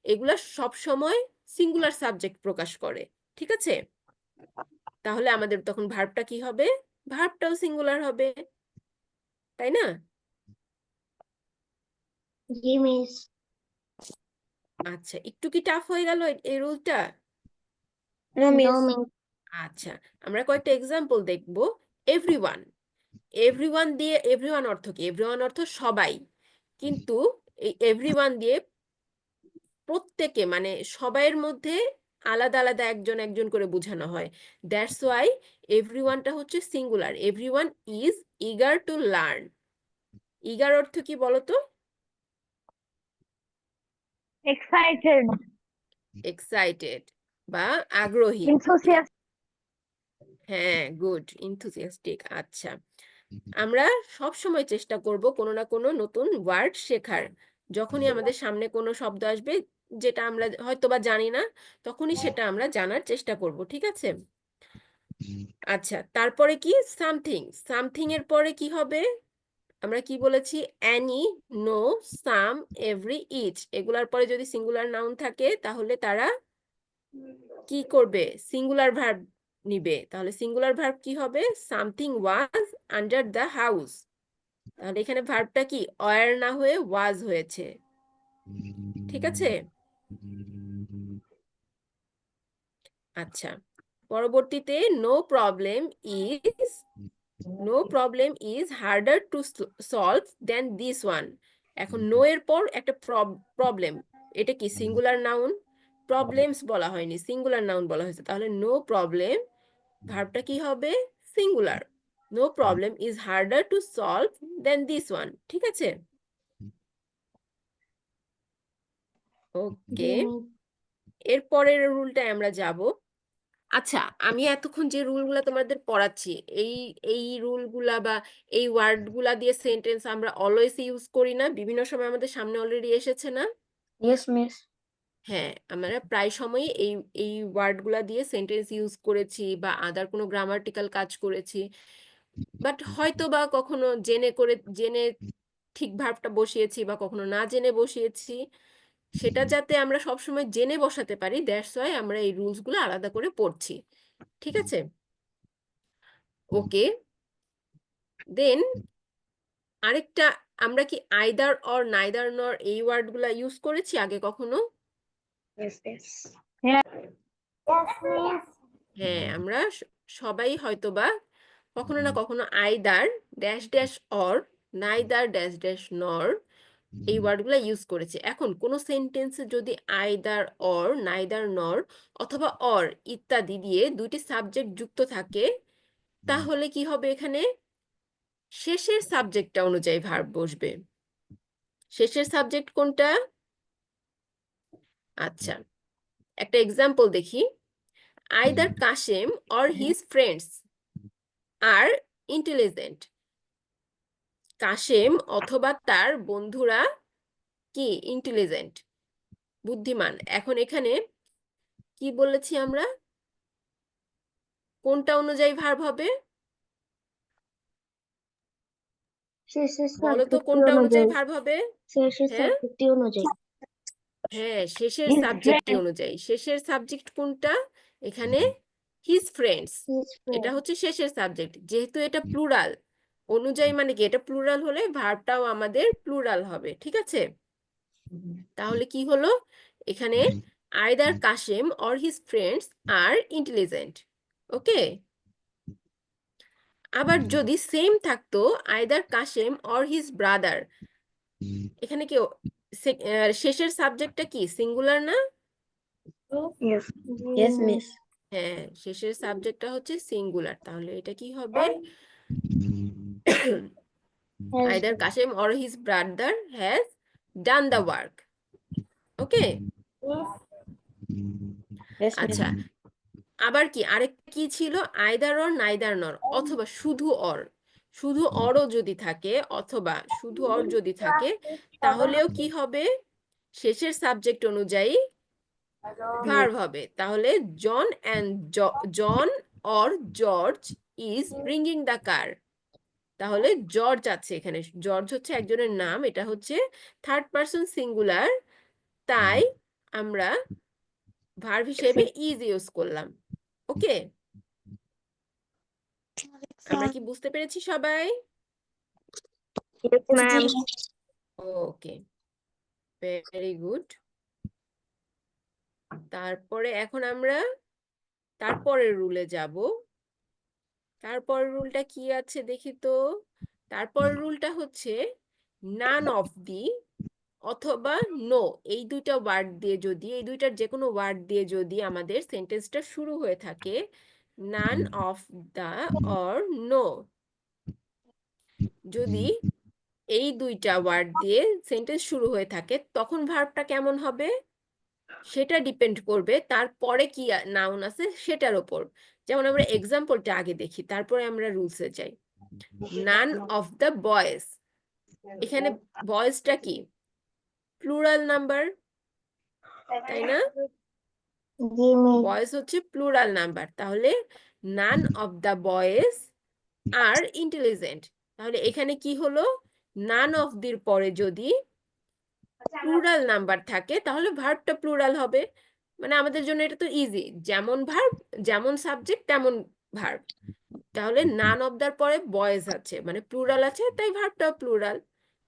এগুলা সব সময় সিঙ্গুলার সাবজেক্ট প্রকাশ করে। ঠিক আছে? তাহলে আমাদের তখন ভার্বটা কি হবে? ভার্বটাও সিঙ্গুলার হবে, তাই না? জি মিস। আচ্ছা, একটু কি টাফ হয়ে গেল এই রুলটা? No No, miss. miss. আচ্ছা, আমরা কয়েকটা এক্সাম্পল দেখব। এভরিওয়ান, এভরিওয়ান দিয়ে এভরিওয়ান অর্থ কি? এভরিওয়ান অর্থ সবাই, কিন্তু এই এভরিওয়ান দিয়ে প্রত্যেকে মানে সবাইয়ের মধ্যে আলাদা আলাদা একজন একজন করে বোঝানো হয়। দ্যাটস ওয়াই এভরিওয়ানটা হচ্ছে singular. Everyone is eager to learn. Eager অর্থ কি বলতো? Excited, এক্সাইটেড বা আগ্রহী। enthusiastic. হ্যাঁ, গুড, ইনথুসিয়াস্টিক। আচ্ছা, আমরা সব সময় চেষ্টা করব কোনো না কোনো নতুন ওয়ার্ড শেখার। যখনই আমাদের সামনে কোনো শব্দ আসবে যেটা আমরা হয়তো বা জানি না, তখনই সেটা আমরা জানার চেষ্টা করব। ঠিক আছে? আচ্ছা, তারপরে কি? সামথিং। সামথিং এর পরে কি হবে? আমরা কি বলেছি? অ্যানি, নো, সাম, এভরি, ইচ এগুলার পরে যদি সিঙ্গুলার নাউন থাকে তাহলে তারা কি করবে? সিঙ্গুলার ভার্ব নিবে। তাহলে সিঙ্গুলার ভার্ব কি হবে? Something was under the house. তাহলে এখানে ভার্বটা কি ওয়ার না হয়ে ওয়াজ হয়েছে। ঠিক আছে? আচ্ছা, পরবর্তীতে no problem is, no problem is harder to solve than this one. এখন নো এর পর একটা প্রবলেম, এটা কি সিঙ্গুলার নাউন? প্রবলেমস বলা হয়নি, সিঙ্গুলার নাউন বলা হয়েছে। তাহলে নো প্রবলেম ভার্বটা কি হবে? Singular. No problem is harder to solve than this one. ঠিক আছে? জি ওকে, মিস। এর পরের রুলটায় আমরা যাব। আচ্ছা, আমি এতক্ষণ যে রুলগুলা তোমাদের পড়াচ্ছি, এই এই রুলগুলা বা এই ওয়ার্ডগুলা দিয়ে সেন্টেন্স আমরা অলওয়েজ ইউজ করি না? বিভিন্ন সময় আমাদের সামনে অলরেডি এসেছে না? Yes miss. হ্যাঁ, আমরা প্রায় সময়ই এই এই ওয়ার্ডগুলা দিয়ে সেন্টেন্স ইউজ করেছি বা আদার কোনো গ্রামাটিক্যাল কাজ করেছি। বাট হয়তো বা কখনো জেনে ঠিক ভার্বটা বসিয়েছি বা কখনো না জেনে বসিয়েছি। সেটা যাতে আমরা সবসময় জেনে বসাতে পারি, দ্যাটস ওয়াই আমরা এই রুলসগুলো আলাদা করে পড়ছি। ঠিক আছে? ওকে, দেন আরেকটা, আমরা কি আইদার অর নাইদার নর এই ওয়ার্ডগুলা ইউজ করেছি আগে কখনো? Yes yes. Yeah. হ্যাঁ, আমরা সবাই হয়তোবা কখনো না কখনো either dash dash or, neither dash dash নর এই ওয়ার্ডগুলো ইউজ করেছি। এখন কোনো সেন্টেন্সে যদি আইদার অর, নাইদার নর অথবা অর ইত্যাদি দিয়ে দুইটি সাবজেক্ট যুক্ত থাকে, তাহলে কি হবে? এখানে শেষের সাবজেক্টটা অনুযায়ী ভার্ব বসবে। শেষের সাবজেক্ট কোনটা? আচ্ছা, একটা এক্সাম্পল দেখি। Either Kashem or his friends are intelligent. কাশেম অথবা তার বন্ধুরা কি? ইন্টেলিজেন্ট, বুদ্ধিমান। এখন এখানে কি বলেছি আমরা? কোনটা অনুযায়ী ভার্ব হবে? শেষের বলো তো, সাবজেক্ট কোনটা অনুযায়ী অনুযায়ী। ভার্ব হবে? শেষের হ্যাঁ, সাবজেক্ট অনুযায়ী। হ্যাঁ, শেষের His সাবজেক্ট friend. অনুযায়ী। শেষের সাবজেক্ট কোনটা? এখানে হিজ ফ্রেন্ডস, হিজ এটা ফ্রেন্ড। হচ্ছে শেষের সাবজেক্ট। যেহেতু এটা প্লুরাল অনুযায়ী, মানে কি এটা প্লুরাল হলে ভার্বটাও আমাদের প্লুরাল হবে। ঠিক আছে? তাহলে কি হলো? এখানে either Kashem or his friends are intelligent. Okay, আবার যদি সেম থাকতো either Kashem or his brother, এখানে কি শেষের সাবজেক্টটা কি সিঙ্গুলার না? Yes yes miss. হ্যাঁ, শেষের সাবজেক্টটা হচ্ছে সিঙ্গুলার। তাহলে এটা কি হবে? Has either Kashem or his brother has done the work. Okay, yes miss. আচ্ছা, আবার কি আরেকটা কি ছিল? আইদার অর নাইদার নর, অথবা শুধু অর। শুধু অরও যদি থাকে অথবা শুধু অর যদি থাকে, তাহলেও কি হবে? শেষের সাবজেক্ট অনুযায়ী ভার্ব হবে। তাহলে John and John or George is bringing the car. তাহলে জর্জ আছে এখানে, জর্জ হচ্ছে একজনের নাম, এটা হচ্ছে থার্ড পারসন সিঙ্গুলার, তাই আমরা ভার্ব হিসেবে ইজ ইউজ করলাম। ওকে, আমরা কি বুঝতে পেরেছি সবাই? Yes, ma'am. ওকে, ভেরি গুড। তারপরে এখন আমরা তারপরের রুলে যাব। তারপরের রুলটা কি আছে দেখি তো। তারপরের রুলটা হচ্ছে নান অফ দি অথবা নো, এই দুইটা ওয়ার্ড দিয়ে যদি, এই দুইটার যে কোনো ওয়ার্ড দিয়ে যদি আমাদের সেন্টেন্সটা শুরু হয়ে থাকে none of the or no, যদি এই দুইটা ওয়ার্ড দিয়ে সেন্টেন্স শুরু হয়ে থাকে তখন ভার্বটা কেমন হবে সেটা ডিপেন্ড করবে তারপরে কি নাউন আছে সেটার উপর। যেমন আমরা এক্সাম্পলটা আগে দেখি, তারপরে আমরা রুলসে যাই। নান অফ দ্য বয়েজ, এখানে বয়েজটা কি প্লুরাল নাম্বার, তাই না? জি মিস। বয়েজ হচ্ছে প্লুরাল নাম্বার, তাহলে none of the boys are intelligent. তাহলে এখানে কি হলো, নান অফ দির পরে যদি প্লুরাল নাম্বার থাকে তাহলে ভার্বটা প্লুরাল হবে। মানে আমাদের জন্য এটা তো ইজি, যেমন ভার্ব যেমন সাবজেক্ট তেমন ভার্ব। তাহলে নান অফ দার পরে বয়েজ আছে মানে প্লুরাল আছে, তাই ভার্বটা প্লুরাল।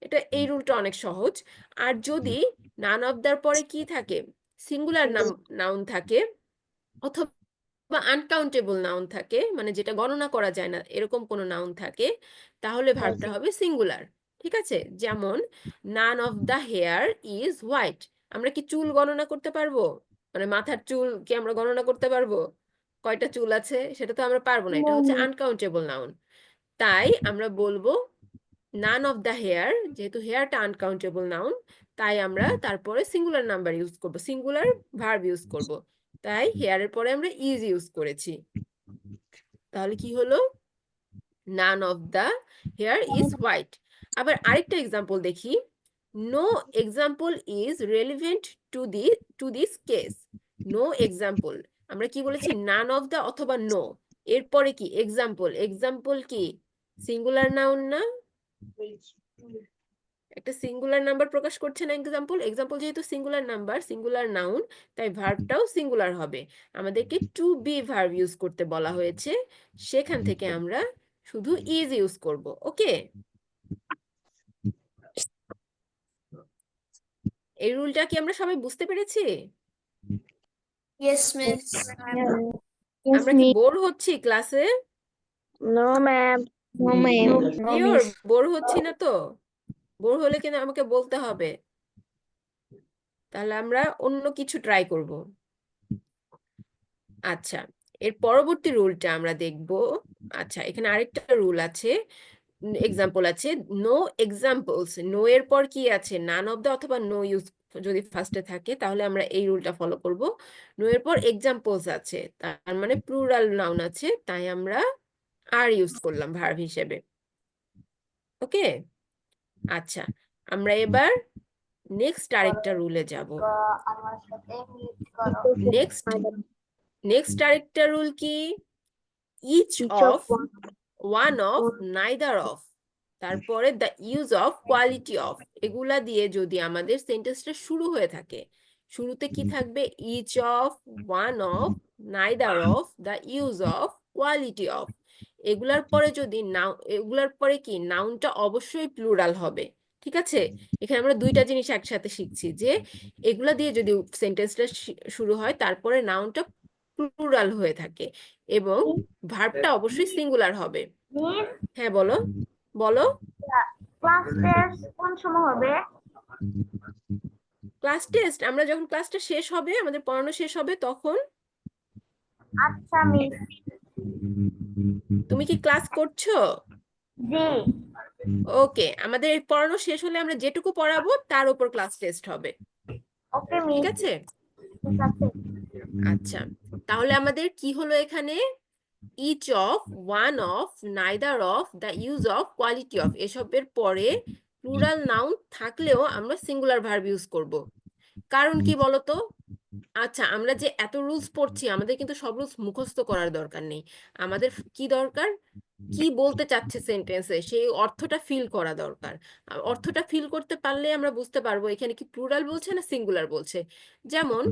এটা এই রুলটা অনেক সহজ। আর যদি নান অফ দার পরে কি থাকে, সিঙ্গুলার নাউন থাকে অথবা আনকাউন্টেবল নাউন থাকে, মানে যেটা গণনা করা যায় না এরকম কোনো নাউন থাকে, তাহলে ভার্বটা হবে সিঙ্গুলার। ঠিক আছে, যেমন নান of the hair is white. আমরা কি চুল গণনা করতে পারবো? মানে মাথার চুল কি আমরা গণনা করতে পারবো কয়টা চুল আছে? সেটা তো আমরা পারবো না, এটা হচ্ছে আনকাউন্টেবল নাউন। তাই আমরা বলবো নান অফ দ্য হেয়ার, যেহেতু হেয়ারটা আনকাউন্টেবল নাউন, তাই আমরা তারপরে সিঙ্গুলার নাম্বার ইউজ করব, সিঙ্গুলার ভার্ব ইউজ করব। তাই হেয়ারের পরে আমরা ইজ ইউজ করেছি। তাহলে কি হলো, none of the hair is white. আবার আরেকটা এক্সাম্পল দেখি, no example is relevant to this case. No example, আমরা কি বলেছি, নান অফ দ্য অথবা নো, এরপরে কি এক্সাম্পল, এক্সাম্পল কি সিঙ্গুলার নাউন না, একটা সিঙ্গুলার নাম্বার প্রকাশ করছে না এক্সাম্পল, এক্সাম্পল যেহেতু সিঙ্গুলার নাম্বার সিঙ্গুলার নাউন, তাই ভার্বটাও সিঙ্গুলার হবে। আমাদেরকে টু বি ভার্ব ইউজ করতে বলা হয়েছে, সেখান থেকে আমরা শুধু ইজ ইউজ করব। ওকে, এই রুলটা কি আমরা সবাই বুঝতে পেরেছি? Yes, miss. Yes, আমরা কি miss. বোর হচ্ছি ক্লাসে? No, ma'am. No, ma'am. No, sure miss. Bore হচ্ছি না তো? বোর হলে কিন্তু আমাকে বলতে হবে, তাহলে আমরা অন্য কিছু ট্রাই করব। আচ্ছা, এর পরবর্তী রুলটা আমরা দেখব। আচ্ছা, এখানে আরেকটা রুল আছে, এক্সাম্পল আছে, নো এক্সাম্পলস, নো এর পর কি আছে, নান অফ দ্য অথবা নো ইউজ যদি ফার্স্টে থাকে তাহলে আমরা এই রুলটা ফলো করব। নো এর পর এক্সাম্পলস আছে, তার মানে প্লুরাল নাউন আছে, তাই আমরা আর ইউজ করলাম ভার্ব হিসেবে। ওকে, আচ্ছা, আমরা এবার নেক্সট আরেকটা রুলে যাব। নেক্সট আরেকটা রুল কি, each of, one of, neither of, তারপরে the use of, quality of, এগুলা দিয়ে যদি আমাদের সেন্টেন্সটা শুরু হয়ে থাকে, শুরুতে কি থাকবে, each of, one of, neither of, the use of, quality of, এগুলার পরে যদি এগুলার পরে কি নাউনটা অবশ্যই প্লুরাল হবে। ঠিক আছে, এখানে আমরা দুইটা জিনিস একসাথে শিখছি, যে এগুলা দিয়ে যদি সেন্টেন্সটা শুরু হয় তারপরে নাউনটা প্লুরাল হয়ে থাকে এবং ভার্বটা অবশ্যই সিঙ্গুলার হবে। হ্যাঁ বলো, বলো। ক্লাস টেস্ট কোন সময় হবে? ক্লাস টেস্ট আমরা যখন ক্লাসটা শেষ হবে, আমাদের পড়ানো শেষ হবে তখন। আচ্ছা মিস। তুমি কি ক্লাস করছো? জি। ওকে, আমাদের এই পড়ানো শেষ হলে আমরা যেটুকু পড়াবো তার উপর ক্লাস টেস্ট হবে। ওকে ঠিক মিস। আছে, ঠিক আছে। আচ্ছা, তাহলে আমাদের কি হলো এখানে, each of, one of, neither of, the use of, quality of, এসবের পরে প্লুরাল নাউন থাকলেও আমরা সিঙ্গুলার ভার্ব ইউজ করব। কারণ কি বলতো, আচ্ছা, আমরা যে এত রুলস পড়ছি আমাদের কিন্তু সব রুলস মুখস্থ করার দরকার নেই। আমাদের কি দরকার, কি বলতে চাচ্ছে সেন্টেন্সে সেই অর্থটা ফিল করা দরকার। আর অর্থটা ফিল করতে পারলে আমরা বুঝতে পারবো এখানে কি প্লুরাল বলছে না সিঙ্গুলার বলছে। যেমন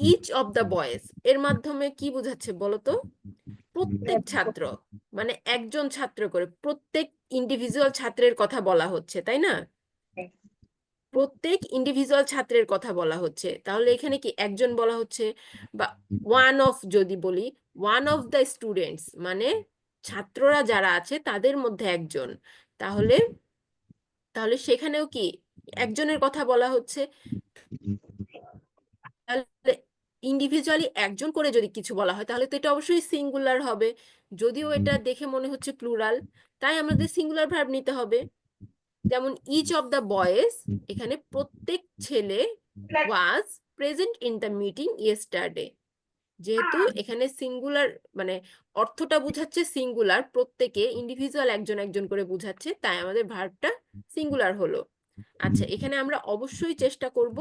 ইচ অফ দ্য বয়েজ এর মাধ্যমে কি বোঝাচ্ছে বলো তো? প্রত্যেক ছাত্র, মানে একজন ছাত্র করে প্রত্যেক ইন্ডিভিজুয়াল ছাত্রের কথা বলা হচ্ছে, তাই না? প্রত্যেক ইন্ডিভিজুয়াল ছাত্রের কথা বলা হচ্ছে, তাহলে এখানে কি একজন বলা হচ্ছে, বা ওয়ান অফ যদি বলি, ওয়ান অফ দ্য স্টুডেন্টস মানে ছাত্ররা যারা আছে তাদের মধ্যে একজন, তাহলে তাহলে সেখানেও কি একজনের কথা বলা হচ্ছে। তাহলে ইন্ডিভিজুয়ালি একজন করে যদি কিছু বলা হয় তাহলে তো এটা অবশ্যই সিঙ্গুলার হবে, যদিও এটা দেখে মনে হচ্ছে প্লুরাল, তাই আমাদের সিঙ্গুলার ভার্ব নিতে হবে। যেমন ইচ অফ দ্য বয়েজ, এখানে প্রত্যেক ছেলে ওয়াজ present in the meeting yesterday, যেহেতু এখানে সিঙ্গুলার মানে অর্থটা বুঝাচ্ছে সিঙ্গুলার, প্রত্যেকে ইন্ডিভিজুয়াল একজন একজন করে বুঝাচ্ছে, তাই আমাদের ভার্বটা সিঙ্গুলার হলো। আচ্ছা, এখানে আমরা অবশ্যই চেষ্টা করব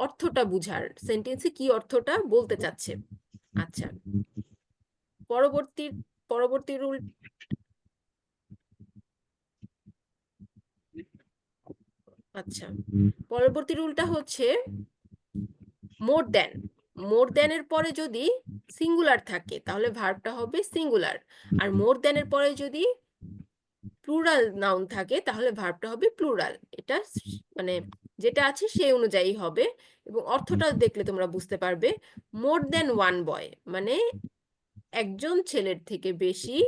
অর্থটা বুঝার, সেন্টেন্সে কি অর্থটা বলতে চাচ্ছে। আচ্ছা, পরবর্তী পরবর্তী রুল। আচ্ছা, পরবর্তী রুলটা হচ্ছে মোর দেন। মোর দেনের পরে যদি সিঙ্গুলার থাকে তাহলে ভার্বটা হবে সিঙ্গুলার, আর মোর দেনের পরে যদি প্লুরাল নাউন থাকে তাহলে ভার্বটা হবে প্লুরাল। এটা মানে যেটা আছে সেই অনুযায়ী হবে, এবং অর্থটা দেখলে তোমরা বুঝতে পারবে। মোর দেন ওয়ান বয় মানে একজন ছেলের থেকে বেশি,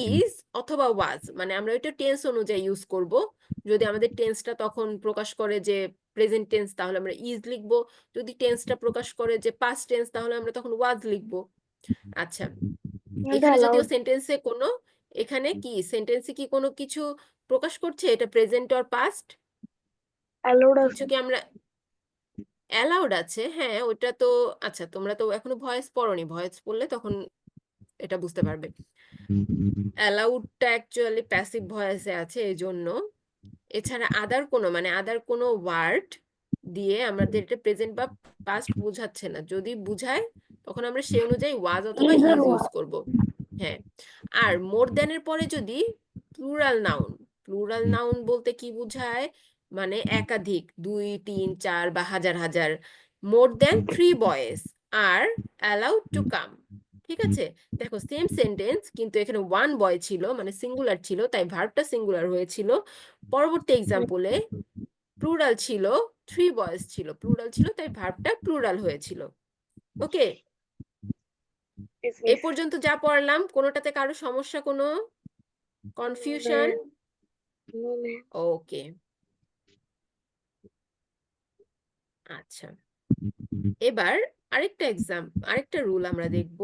ইজ অথবা ওয়াজ মানে আমরা এটা টেন্স অনুযায়ী ইউজ করব। যদি আমাদের টেন্সটা তখন প্রকাশ করে যে প্রেজেন্ট টেন্স তাহলে আমরা ইজ লিখবো, যদি টেন্সটা প্রকাশ করে যে পাস্ট টেন্স তাহলে আমরা তখন ওয়াজ লিখবো। আচ্ছা, এখানে যদিও সেন্টেন্সে কোনো, এখানে কি সেন্টেন্সে কি কোনো কিছু প্রকাশ করছে এটা প্রেজেন্ট অর পাস্ট, কিছু কি আমরা অ্যালাউড আছে? হ্যাঁ, ওটা তো আচ্ছা, তোমরা তো এখনো ভয়েস পড়োনি, ভয়েস পড়লে তখন এটা বুঝতে পারবে। অ্যালাউডটা অ্যাকচুয়ালি প্যাসিভ ভয়েসে আছে এই জন্য। এছাড়া আদার কোনো মানে আদার কোনো ওয়ার্ড দিয়ে আমাদের এটা প্রেজেন্ট বা পাস্ট বোঝাচ্ছে না, যদি বুঝায় তখন আমরা সেই অনুযায়ী ওয়াজ অথবা ইজ ইউজ করব। হ্যাঁ, আর মোর দ্যানের পরে যদি প্লুরাল নাউন, প্লুরাল নাউন বলতে কি বোঝায়, মানে একাধিক, 2 3 4 বা হাজার হাজার। More than 3 boys are allowed to come. ঠিক আছে, দেখো সেম সেন্টেন্স কিন্তু এখানে ওয়ান বয় ছিল মানে সিঙ্গুলার ছিল, তাই ভার্বটা সিঙ্গুলার হয়েছিল। পরবর্তী এক্সাম্পলে প্লুরাল ছিল, 3 বয়েজ ছিল, প্লুরাল ছিল, তাই ভার্বটা প্লুরাল হয়েছিল। ওকে, এই পর্যন্ত যা পড়লাম কোনোটাতে কারো সমস্যা, কোনো কনফিউশন? ওকে, আচ্ছা, এবার আরেকটা রুল আমরা দেখব।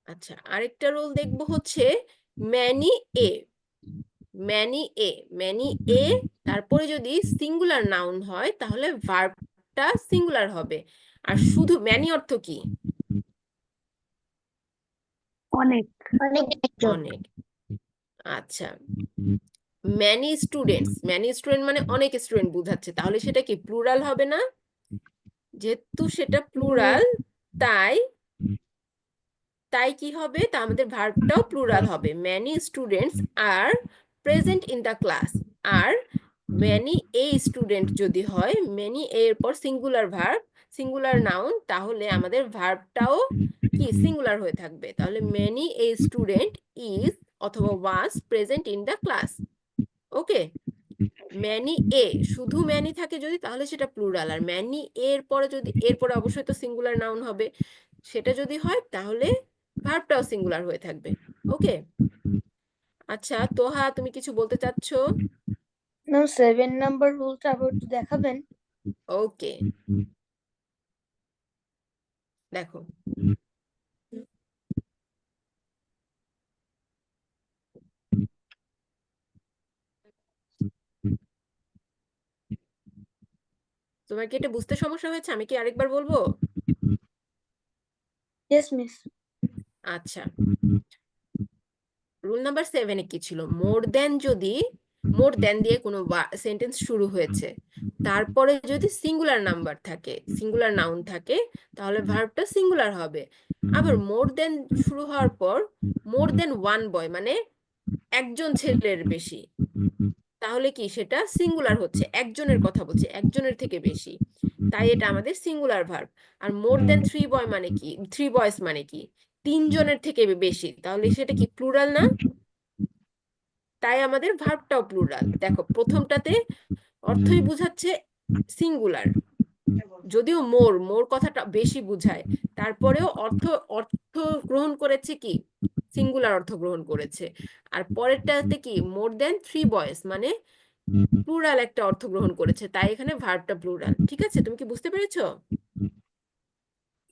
আচ্ছা, আরেকটা রুল দেখব হচ্ছে ম্যানি এ। ম্যানি এ, ম্যানি এ, তারপরে যদি সিঙ্গুলার নাউন হয় তাহলে ভার্বটা সিঙ্গুলার হবে। আর শুধু ম্যানি অর্থ কি? অনেক। অনেক। আচ্ছা, ম্যানি স্টুডেন্টস, ম্যানি স্টুডেন্ট মানে অনেক স্টুডেন্ট বোঝাচ্ছে, তাহলে সেটা কি প্লুরাল হবে না? যেহেতু সেটা প্লুরাল, তাই তাই কি হবে, তা আমাদের ভার্বটাও প্লুরাল হবে। Many students are present in the class. আর ম্যানি এ স্টুডেন্ট যদি হয়, ম্যানি এর পর সিঙ্গুলার ভার্ব, সিঙ্গুলার নাউন, তাহলে আমাদের ভার্বটাও কি সিঙ্গুলার হয়ে থাকবে। তাহলে ম্যানি এ স্টুডেন্ট ইজ অথবা was present in the class. Okay, many a, শুধু ম্যানি থাকে যদি তাহলে সেটা প্লুরাল, আর ম্যানি এর পরে যদি, এরপরে অবশ্যই তো সিঙ্গুলার নাউন হবে, সেটা যদি হয় তাহলে ভার্বটাও সিঙ্গুলার হয়ে থাকবে। ওকে, আচ্ছা তোহা, তুমি কিছু বলতে চাচ্ছো? ম্যাম 7 নাম্বার রুলটা আবার একটু দেখাবেন? ওকে, দেখো, তোমার কি এটা বুঝতে সমস্যা হয়েছে? আমি কি আরেকবার বলবো? Yes miss. আচ্ছা, রুল নাম্বার 7-এ কি ছিল? মোর দেন যদি মোর দেন দিয়ে কোনো সেন্টেন্স শুরু হয়েছে, তারপরে যদি সিঙ্গুলার নাম্বার থাকে, সিঙ্গুলার নাউন থাকে, তাহলে ভার্বটা সিঙ্গুলার হবে। আবার মোর দেন শুরু হওয়ার পর মোর দেন ওয়ান বয় মানে একজন ছেলের বেশি, তাহলে কি সেটা সিঙ্গুলার হচ্ছে, একজনের কথা বলছে, একজনের থেকে বেশি, তাই এটা আমাদের সিঙ্গুলার ভার্ব। আর মোর দেন থ্রি বয় মানে কি, থ্রি বয়েস মানে কি, তিনজনের থেকে বেশি, তাহলে সেটা কি প্লুরাল না? তাই আমাদের ভার্বটাও প্লুরাল। দেখো প্রথমটাতে অর্থই বুঝাচ্ছে সিঙ্গুলার, যদিও মোর মোর কথাটা বেশি বুঝায়, তারপরেও অর্থ অর্থ গ্রহণ করেছে কি, সিঙ্গুলার অর্থ গ্রহণ করেছে। আর পরেরটাতে কি মোর দেন থ্রি বয়েস মানে প্লুরাল একটা অর্থ গ্রহণ করেছে, তাই এখানে ভার্বটা প্লুরাল। ঠিক আছে, তুমি কি বুঝতে পেরেছো?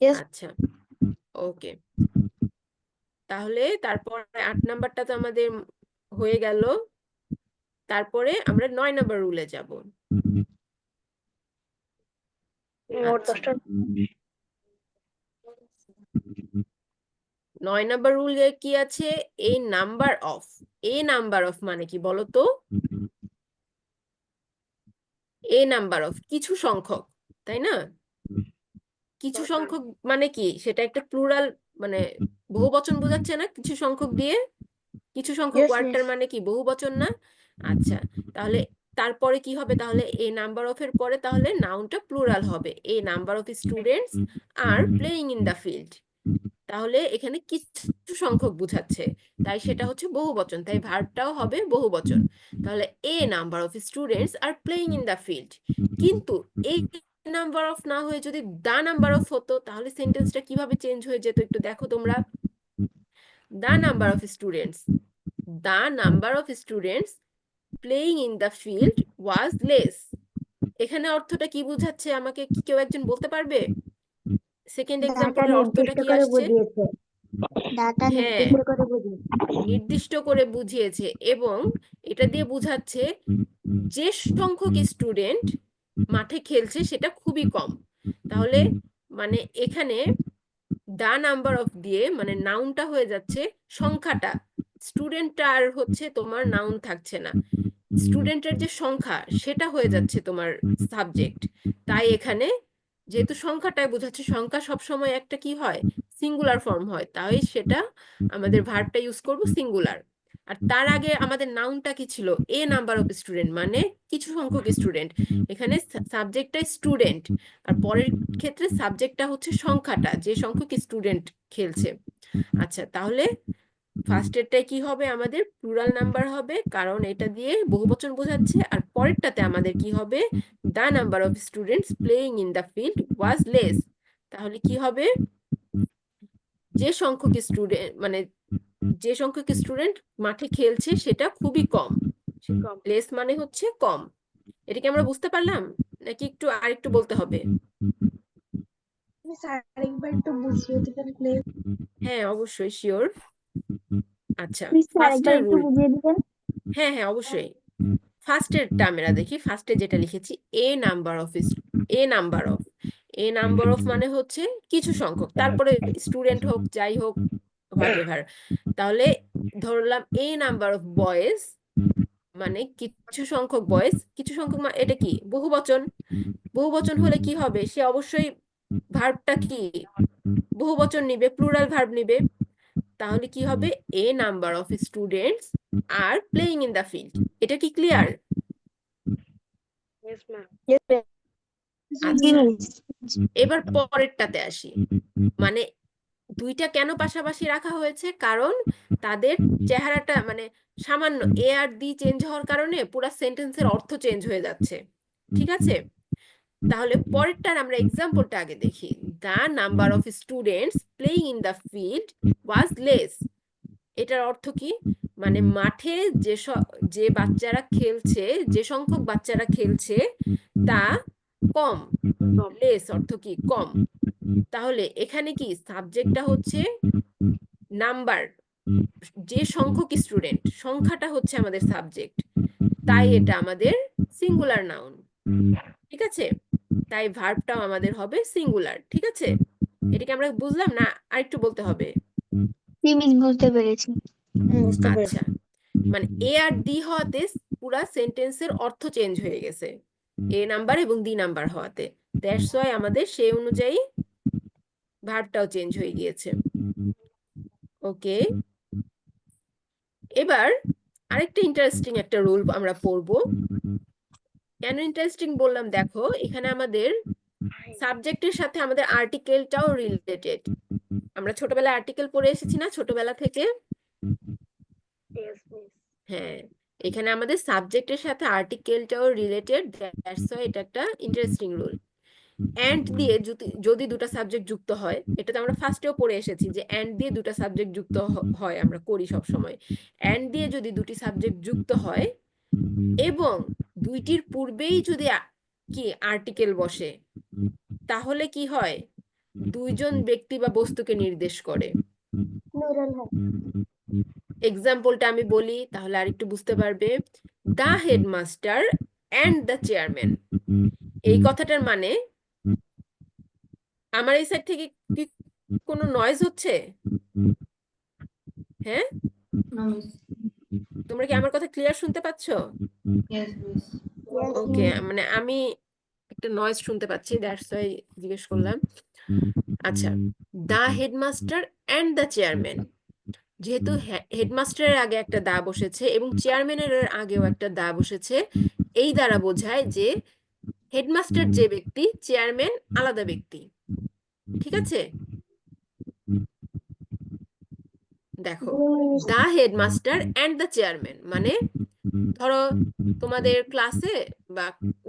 Yes. আচ্ছা, ওকে। তাহলে তারপর 8 নাম্বারটা তো আমাদের হয়ে গেল, তারপরে আমরা 9 নাম্বার রুলে যাব। মোট আচ্ছা, 10টা 9 নাম্বার রুলে কি আছে? A number of. A number of মানে কি বলো তো? এ নাম্বার অফ কিছু সংখ্যক, তাই না? কিছু সংখ্যক মানে কি, সেটা একটা প্লুরাল মানে বহুবচন বোঝাচ্ছে না কিছু সংখ্যক দিয়ে? কিছু সংখ্যক Yes, ওয়ার্ডটার miss. মানে কি বহুবচন না? আচ্ছা, তাহলে তারপরে কি হবে, তাহলে এ নাম্বার অফ এর পরে তাহলে নাউনটা প্লুরাল হবে, a number of students are playing in the field. তাহলে এখানে কিছু সংখ্যক বুঝাচ্ছে, তাই সেটা হচ্ছে বহুবচন, তাই ভার্বটাও হবে বহুবচন। তাহলে a number of students are playing in the field. কিন্তু এই নাম্বার অফ না হয়ে যদি দা নাম্বার অফ হতো, তাহলে সেন্টেন্সটা কিভাবে চেঞ্জ হয়ে যেত একটু দেখো তোমরা। The number of students, the number of students playing in the field was less। এখানে অর্থটা কি বুঝাচ্ছে আমাকে কি কেউ একজন বলতে পারবে? সেকেন্ড ডাটা এক্সাম্পলের অর্থটা নির্দিষ্ট কি করে আসছে? বুঝিয়েছে, ডাটা হ্যাঁ, নির্দিষ্ট করে বুঝিয়েছে। নির্দিষ্ট করে বুঝিয়েছে, এবং এটা দিয়ে বুঝাচ্ছে যে সংখ্যক স্টুডেন্ট মাঠে খেলছে সেটা খুবই কম। তাহলে মানে এখানে দা নাম্বার অফ দিয়ে মানে নাউনটা হয়ে যাচ্ছে সংখ্যাটা, স্টুডেন্টটা আর হচ্ছে তোমার নাউন থাকছে না, স্টুডেন্টের যে সংখ্যা সেটা হয়ে যাচ্ছে তোমার সাবজেক্ট। তাই এখানে যেহেতু সংখ্যাটাই বোঝাচ্ছে, সংখ্যা সবসময় একটা কি হয়, সিঙ্গুলার ফর্ম হয়, তাই সেটা আমাদের ভার্বটা ইউজ করব সিঙ্গুলার। আর তার আগে আমাদের নাউনটা কি ছিল, এ নাম্বার অফ স্টুডেন্ট মানে কিছু সংখ্যক স্টুডেন্ট, এখানে সাবজেক্টটাই স্টুডেন্ট, আর পরের ক্ষেত্রে সাবজেক্টটা হচ্ছে সংখ্যাটা, যে সংখ্যক স্টুডেন্ট খেলছে। আচ্ছা, তাহলে ফার্স্টেরটাই কি হবে, আমাদের প্লুরাল নাম্বার হবে, কারণ এটা দিয়ে বহুবচন বোঝাচ্ছে। আর পরেরটাতে আমাদের কি হবে, the number of students playing in the field was less. তাহলে কি হবে, যে সংখ্যক স্টুডেন্ট মানে যে সংখ্যক স্টুডেন্ট মাঠে খেলছে সেটা খুবই কম, লেস মানে হচ্ছে কম। এটা কি আমরা বুঝতে পারলাম, নাকি একটু আরেকটু বলতে হবে? Miss, আরেকবার একটু বুঝিয়ে দিবেন প্লিজ। হ্যাঁ, অবশ্যই, শিওর। আচ্ছা, মিস আরেকবার ফার্স্টের একটু রুল, বুঝিয়ে দিবেন। হ্যাঁ হ্যাঁ অবশ্যই। ফার্স্টেরটা আমরা দেখি, ফার্স্টে যেটা লিখেছি a number of, a number of, a number of মানে হচ্ছে কিছু সংখ্যক, তারপরে স্টুডেন্ট হোক যাই হোক হোয়াট এভার। তাহলে ধরলাম এ নাম্বার অফ বয়েজ মানে কিছু সংখ্যক বয়েজ, কিছু সংখ্যক এটা কি বহুবচন, বহুবচন হলে কি হবে, সে অবশ্যই ভার্বটা কি বহুবচন নিবে, প্লুরাল ভার্ব নিবে। তাহলে কি হবে, a number of students are playing in the field. এটা কি ক্লিয়ার? Yes, ma'am. আচ্ছা, এবার পরেরটাতে আসি। মানে দুইটা কেন পাশাপাশি রাখা হয়েছে, কারণ তাদের চেহারাটা মানে সামান্য এ আর ডি চেঞ্জ হওয়ার কারণে পুরো সেন্টেন্সের অর্থ চেঞ্জ হয়ে যাচ্ছে। ঠিক আছে, তাহলে পরেরটার আমরা এক্সাম্পলটা আগে দেখি। The number of students playing in the field was less. এটার অর্থ কি, মানে মাঠে যে বাচ্চারা খেলছে, যে সংখ্যক বাচ্চারা খেলছে তা কম, লেস অর্থ কি কম। তাহলে এখানে কি সাবজেক্টটা হচ্ছে নাম্বার, যে সংখ্যক স্টুডেন্ট, সংখ্যাটা হচ্ছে আমাদের সাবজেক্ট, তাই এটা আমাদের সিঙ্গুলার নাউন। ঠিক আছে, তাই ভার্বটাও আমাদের হবে সিঙ্গুলার। ঠিক আছে, এটাকে আমরা বুঝলাম না, আরেকটু বলতে হবে? মিস বুঝতে পেরেছি। বুঝতে পেরেছি। আচ্ছা, মানে এ আর ডি হওয়াতে পুরা সেন্টেন্সের অর্থ চেঞ্জ হয়ে গেছে এ নাম্বার এবং ডি নাম্বার হওয়াতে। দ্যাটস ওয়াই আমাদের সেই অনুযায়ী ভার্বটাও চেঞ্জ হয়ে গিয়েছে। ওকে, এবার আরেকটা ইন্টারেস্টিং একটা রুল আমরা পড়বো। কেন ইন্টারেস্টিং বললাম, দেখো এখানে আমাদের সাবজেক্টের সাথে আমাদের আর্টিকেলটাও রিলেটেড। আমরা ছোটবেলায় আর্টিকেল পড়ে এসেছি না ছোটবেলা থেকে? Yes, miss. হ্যাঁ, এখানে আমাদের সাবজেক্টের সাথে আর্টিকেলটাও রিলেটেড। দ্যাটস ওয়াই এটা একটা ইন্টারেস্টিং রুল। অ্যান্ড দিয়ে যদি দুটো সাবজেক্ট যুক্ত হয়, এটা তো আমরা ফার্স্টেও পড়ে এসেছি যে অ্যান্ড দিয়ে দুটো সাবজেক্ট যুক্ত হয়, আমরা করি সব সময়। অ্যান্ড দিয়ে যদি দুটি সাবজেক্ট যুক্ত হয় এবং দুইটির পূর্বেই যদি কি আর্টিকেল বসে, তাহলে কি হয়? দুইজন ব্যক্তি বা বস্তুকে নির্দেশ করে। প্লুরাল হয়। এক্সাম্পলটা আমি বলি, তাহলে আরেকটু বুঝতে পারবে। The headmaster and the chairman, এই কথাটার মানে, আমার এই সাইড থেকে কি কোনো নয়েজ হচ্ছে? হ্যাঁ, তোমরা কি আমার কথা ক্লিয়ার শুনতে পাচ্ছ? Yes, ওকে, miss. মানে আমি একটা নয়েজ শুনতে পাচ্ছি, দ্যাটস ওয়াই জিজ্ঞেস করলাম। আচ্ছা, the headmaster and the chairman, যেহেতু হেডমাস্টারের আগে একটা দা বসেছে এবং চেয়ারম্যানের আগেও একটা দা বসেছে, এই দ্বারা বোঝায় যে হেডমাস্টার যে ব্যক্তি, চেয়ারম্যান আলাদা ব্যক্তি। ঠিক আছে, দেখো the headmaster and the chairman মানে, ধরো তোমাদের ক্লাসে বা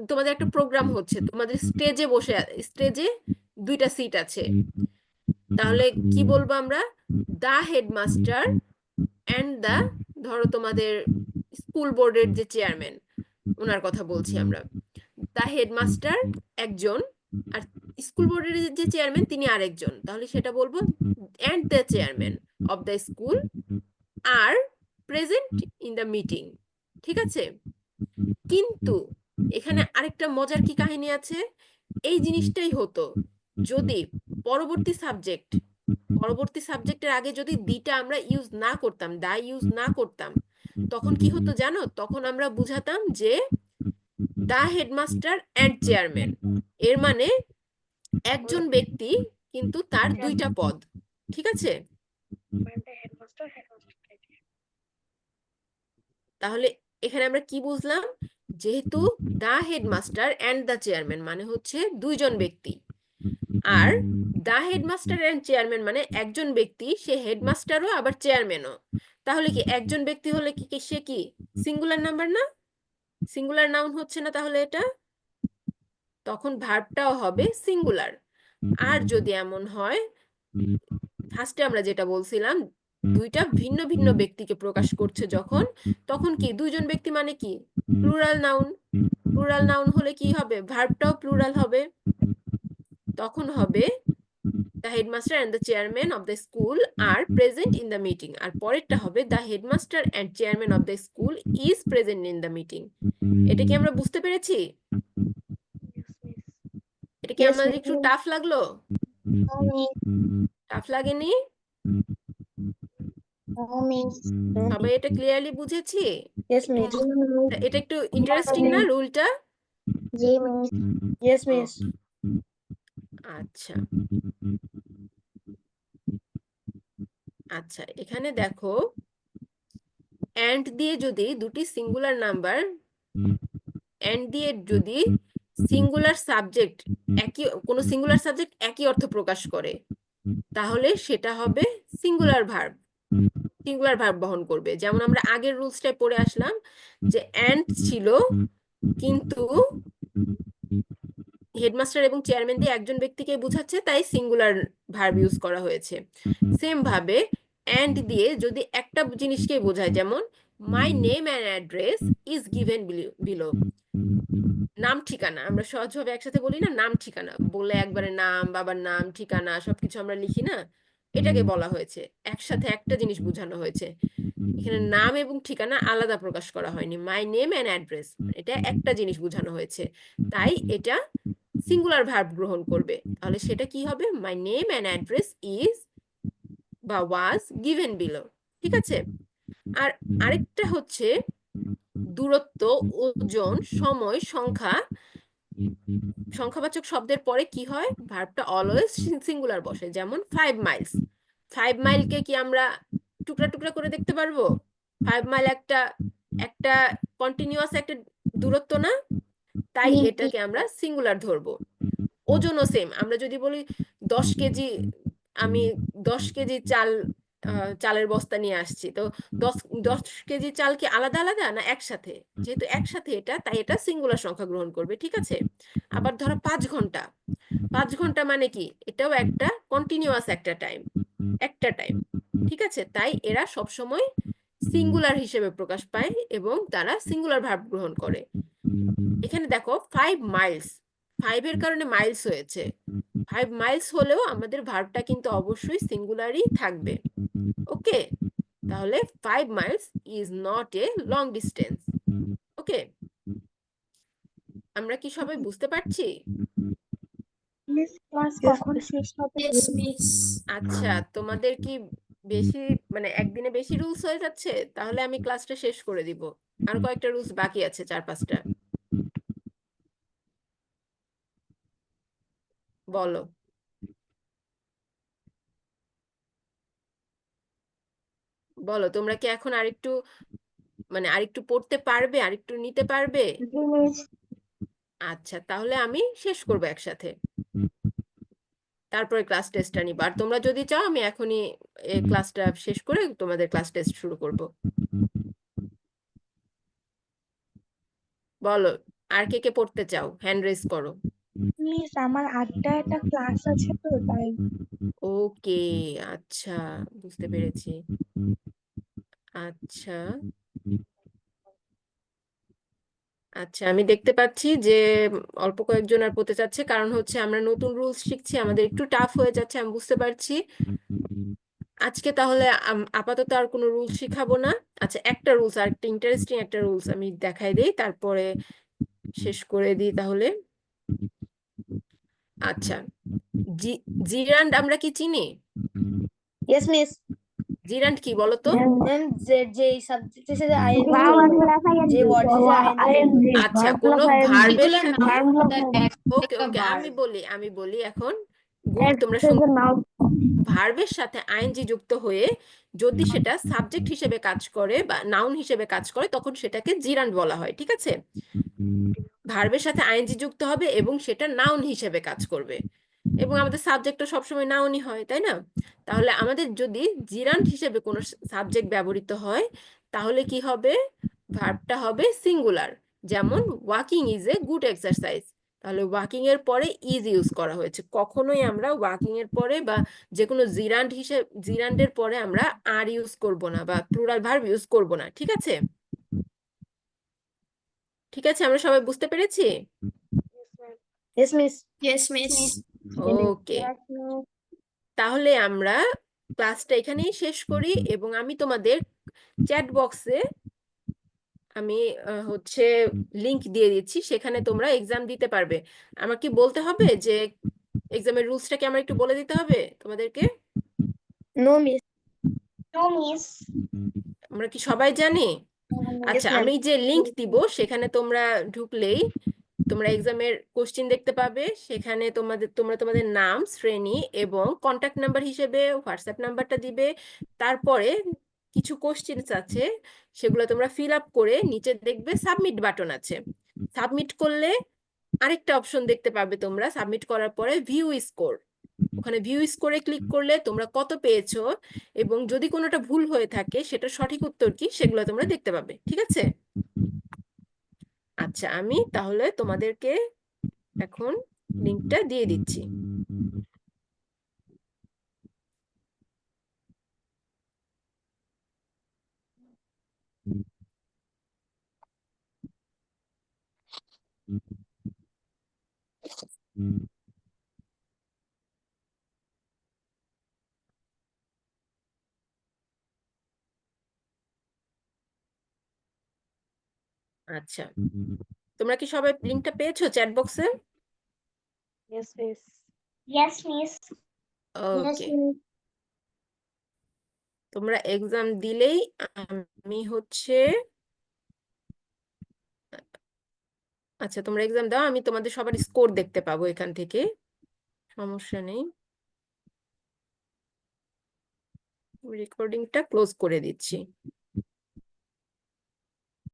তোমাদের একটা প্রোগ্রাম হচ্ছে, তোমাদের স্টেজে বসে, স্টেজে দুইটা সিট আছে, তাহলে কি বলবো আমরা? দ্য হেডমাস্টার অ্যান্ড দ্য, ধরো তোমাদের স্কুল বোর্ডের যে চেয়ারম্যান, ওনার কথা বলছি আমরা। দ্য হেডমাস্টার একজন, আর স্কুল বোর্ডের যে চেয়ারম্যান তিনি আরেকজন, তাহলে সেটা বলবো and the chairman of the school are present in the meeting. ঠিক আছে, কিন্তু এখানে আরেকটা মজার কি কাহিনী আছে। এই জিনিসটাই হতো যদি পরবর্তী সাবজেক্টের আগে যদি দিটা আমরা ইউজ না করতাম, দা ইউজ না করতাম, তখন কি হতো জানো? তখন আমরা বুঝাতাম যে দা হেডমাস্টার অ্যান্ড চেয়ারম্যান, এর মানে একজন ব্যক্তি কিন্তু তার দুইটা পদ। ঠিক আছে, তাহলে এখানে আমরা কি বুঝলাম? যেহেতু the headmaster and the chairman মানে হচ্ছে দুইজন ব্যক্তি, আর দা হেডমাস্টার অ্যান্ড চেয়ারম্যান মানে একজন ব্যক্তি, সে হেডমাস্টারও আবার চেয়ারম্যানও। তাহলে কি একজন ব্যক্তি হলে কি সে কি সিঙ্গুলার নাম্বার না? সিঙ্গুলার নাউন হচ্ছে না তাহলে এটা? তখন ভার্বটাও হবে সিঙ্গুলার। আর যদি এমন হয়, ফার্স্টে আমরা যেটা বলছিলাম, দুইটা ভিন্ন ভিন্ন ব্যক্তিকে প্রকাশ করছে যখন, তখন কি দুইজন ব্যক্তি মানে কি প্লুরাল নাউন। প্লুরাল নাউন হলে কি হবে? ভার্বটাও প্লুরাল হবে। তখন হবে the headmaster and the chairman of the school are present in the meeting, আর পরেরটা হবে the headmaster and chairman of the school is present in the meeting। এটা কি আমরা বুঝতে পেরেছি? এটা কি Yes, আমাদের একটু miss. টাফ লাগলো? No, miss. টাফ লাগেনি? No, miss. সবাই এটা ক্লিয়ারলি বুঝেছি? Yes, miss. এটা একটু ইন্টারেস্টিং না রুলটা? J, miss. Yes, miss. আচ্ছা আচ্ছা, এখানে দেখো অ্যান্ড দিয়ে যদি দুটি সিঙ্গুলার নাম্বার, অ্যান্ড দিয়ে যদি সিঙ্গুলার সাবজেক্ট কোনো সিঙ্গুলার সাবজেক্ট একই অর্থ প্রকাশ করে, তাহলে সেটা হবে সিঙ্গুলার ভার্ব। সিঙ্গুলার ভার্ব বহন করবে। যেমন আমরা আগের রুলসটাই পড়ে আসলাম যে অ্যান্ড ছিল, কিন্তু হেডমাস্টার এবং চেয়ারম্যান দিয়ে একজন ব্যক্তিকে বোঝাচ্ছে, তাই সিঙ্গুলার ভার্ব ইউজ করা হয়েছে। সেম ভাবে অ্যান্ড দিয়ে যদি একটা জিনিসকে বোঝায়, যেমন my name and address is given below, নাম ঠিকানা, আমরা সহজভাবে একসাথে বলি না, নাম ঠিকানা বলে একবারে নাম, বাবার নাম, ঠিকানা সবকিছু আমরা লিখি না, এটাকে বলা হয়েছে একসাথে একটা জিনিস বোঝানো হয়েছে। এখানে নাম এবং ঠিকানা আলাদা প্রকাশ করা হয়নি, মাই নেম অ্যান্ড অ্যাড্রেস এটা একটা জিনিস বোঝানো হয়েছে, তাই এটা সিঙ্গুলার ভার্ব গ্রহণ করবে। তাহলে সেটা কি হবে? My name and address is বা ওয়াজ গিভেন বিলো। ঠিক আছে, আর আরেকটা হচ্ছে দূরত্ব, ওজন, সময়, সংখ্যা, সংখ্যাবাচক শব্দের পরে কি হয়, ভার্বটা অলওয়েজ সিঙ্গুলার বসে। যেমন 5 মাইলস, 5 মাইলকে কি আমরা টুকরা টুকরা করে দেখতে পারবো? 5 মাইল একটা একটা কন্টিনিউয়াস একটা দূরত্ব না, তাই Yes, এটাকে আমরা সিঙ্গুলার ধরবো। ওজনও সেম, আমরা যদি বলি 10 কেজি, আমি 10 কেজি চালের বস্তা নিয়ে আসছি, তো 10 10 কেজি চাল কি আলাদা আলাদা না একসাথে? যেহেতু একসাথে এটা, তাই এটা সিঙ্গুলার সংখ্যা গ্রহণ করবে, ঠিক আছে? আবার ধরো 5 ঘন্টা, 5 ঘন্টা মানে কি, এটাও একটা কন্টিনিউয়াস একটা টাইম, ঠিক আছে? তাই এরা সবসময় সিঙ্গুলার হিসেবে প্রকাশ পায় এবং তারা সিঙ্গুলার ভার্ব গ্রহণ করে। এখানে দেখো 5 মাইলস, 5 এর কারণে মাইলস হয়েছে। 5 মাইলস হলেও আমাদের ভার্বটা কিন্তু অবশ্যই সিঙ্গুলারই থাকবে। ওকে, তাহলে 5 miles is not a long distance. Okay, আমরা কি সবাই বুঝতে পারছি? মিস ক্লাস Yes, কখন miss. শেষ হবে? Yes, miss. আচ্ছা, তোমাদের কি বেশি, মানে একদিনে বেশি রুলস হয়ে যাচ্ছে? তাহলে আমি ক্লাসটা শেষ করে দিব। আর কয়েকটা রুলস বাকি আছে, 4-5টা। বলো বলো, তোমরা কি এখন আরেকটু, মানে আরেকটু পড়তে পারবে, আরেকটু নিতে পারবে? জি মিস। আচ্ছা, তাহলে আমি শেষ করবো একসাথে, তারপরে ক্লাস টেস্টটা নিব। আর তোমরা যদি চাও আমি এখনই ক্লাসটা শেষ করে তোমাদের ক্লাস টেস্ট শুরু করব। বলো, আর কে কে পড়তে চাও, হ্যান্ড রেজ করো। মিস আমার 8টায় একটা ক্লাস আছে তো তাই। ওকে, আচ্ছা, বুঝতে পেরেছি। আচ্ছা আচ্ছা, আমি দেখতে পাচ্ছি যে অল্প কয়েকজন আর পড়তে চাচ্ছে, কারণ হচ্ছে আমরা নতুন রুলস শিখছি, আমাদের একটু টাফ হয়ে যাচ্ছে, আমি বুঝতে পারছি। আজকে তাহলে আপাতত আর কোনো রুলস শিখাবো না। আচ্ছা, একটা রুলস, আর একটা ইন্টারেস্টিং একটা রুলস আমি দেখাই দিই, তারপরে শেষ করে দিই তাহলে। আচ্ছা, জিরান্ড আমরা কি চিনি? Yes, miss. জিরান্ড কি বলো তো? Ma'am, যে সাবজেক্ট এর সাথে আইএনজি Verb যোগ plus হয়, যে ing. ওয়ার্ডের সাথে আইএনজি যোগ হয়। আচ্ছা, Verb কোনো plus ing. ভার্বের Particular সাথে, Verb plus ing. ওকে ওকে, আমি বলি এখন, গুড, Acts তোমরা as a noun. ভার্বের সাথে আইএনজি যুক্ত হয়ে যদি সেটা সাবজেক্ট হিসেবে কাজ করে বা নাউন হিসেবে কাজ করে, তখন সেটাকে জিরান্ড বলা হয়, ঠিক আছে? ভার্বের সাথে আইএনজি যুক্ত হবে এবং সেটা নাউন হিসেবে কাজ করবে, এবং আমাদের সাবজেক্টও সবসময় নাউনই হয়, তাই না? তাহলে আমাদের যদি জিরান্ড হিসেবে কোনো সাবজেক্ট ব্যবহৃত হয়, তাহলে কি হবে, ভার্বটা হবে সিঙ্গুলার। যেমন walking is a good exercise, তাহলে ওয়াকিং এর পরে ইজ ইউজ করা হয়েছে। কখনোই আমরা ওয়াকিং এর পরে বা যে কোনো জিরান্ডের পরে আমরা আর ইউজ করব না বা প্লুরাল ভার্ব ইউজ করব না, ঠিক আছে? ঠিক আছে, আমরা সবাই বুঝতে পেরেছি? Yes, miss. Yes, miss. ওকে, তাহলে আমরা ক্লাসটা এখানেই শেষ করি, এবং আমি তোমাদের চ্যাট বক্সে আমি হচ্ছে লিংক দিয়ে দিচ্ছি, সেখানে তোমরা এক্সাম দিতে পারবে। আমার কি বলতে হবে যে এক্সামের রুলসটা কি আমার একটু বলে দিতে হবে তোমাদেরকে? No, miss. No miss. আমরা কি সবাই জানি? Yes, আচ্ছা, ma'am. আমি যে লিংক দিব সেখানে তোমরা ঢুকলেই তোমরা এক্সামের কোশ্চিন দেখতে পাবে। সেখানে তোমরা তোমাদের নাম, শ্রেণী এবং কন্টাক্ট নাম্বার হিসেবে হোয়াটসঅ্যাপ নাম্বারটা দিবে। তারপরে কিছু কোশ্চিনস আছে, সেগুলো তোমরা ফিল আপ করে নিচে দেখবে সাবমিট বাটন আছে। সাবমিট করলে আরেকটা অপশন দেখতে পাবে তোমরা, সাবমিট করার পরে ভিউ স্কোর। ওখানে ভিউ স্কোরে ক্লিক করলে তোমরা কত পেয়েছো এবং যদি কোনোটা ভুল হয়ে থাকে সেটা সঠিক উত্তর কি সেগুলো তোমরা দেখতে পাবে, ঠিক আছে? আচ্ছা, আমি তাহলে তোমাদেরকে এখন লিংকটা দিয়ে দিচ্ছি। আচ্ছা, তোমরা কি সবাই লিংকটা পেয়েছো চ্যাট বক্সে? Yes, miss. Yes miss. Okay, তোমরা এক্সাম দিলেই আমি হচ্ছে আচ্ছা, তোমরা এক্সাম দাও, আমি তোমাদের সবার স্কোর দেখতে পাবো এখান থেকে, সমস্যা নেই। রেকর্ডিংটা ক্লোজ করে দিচ্ছি।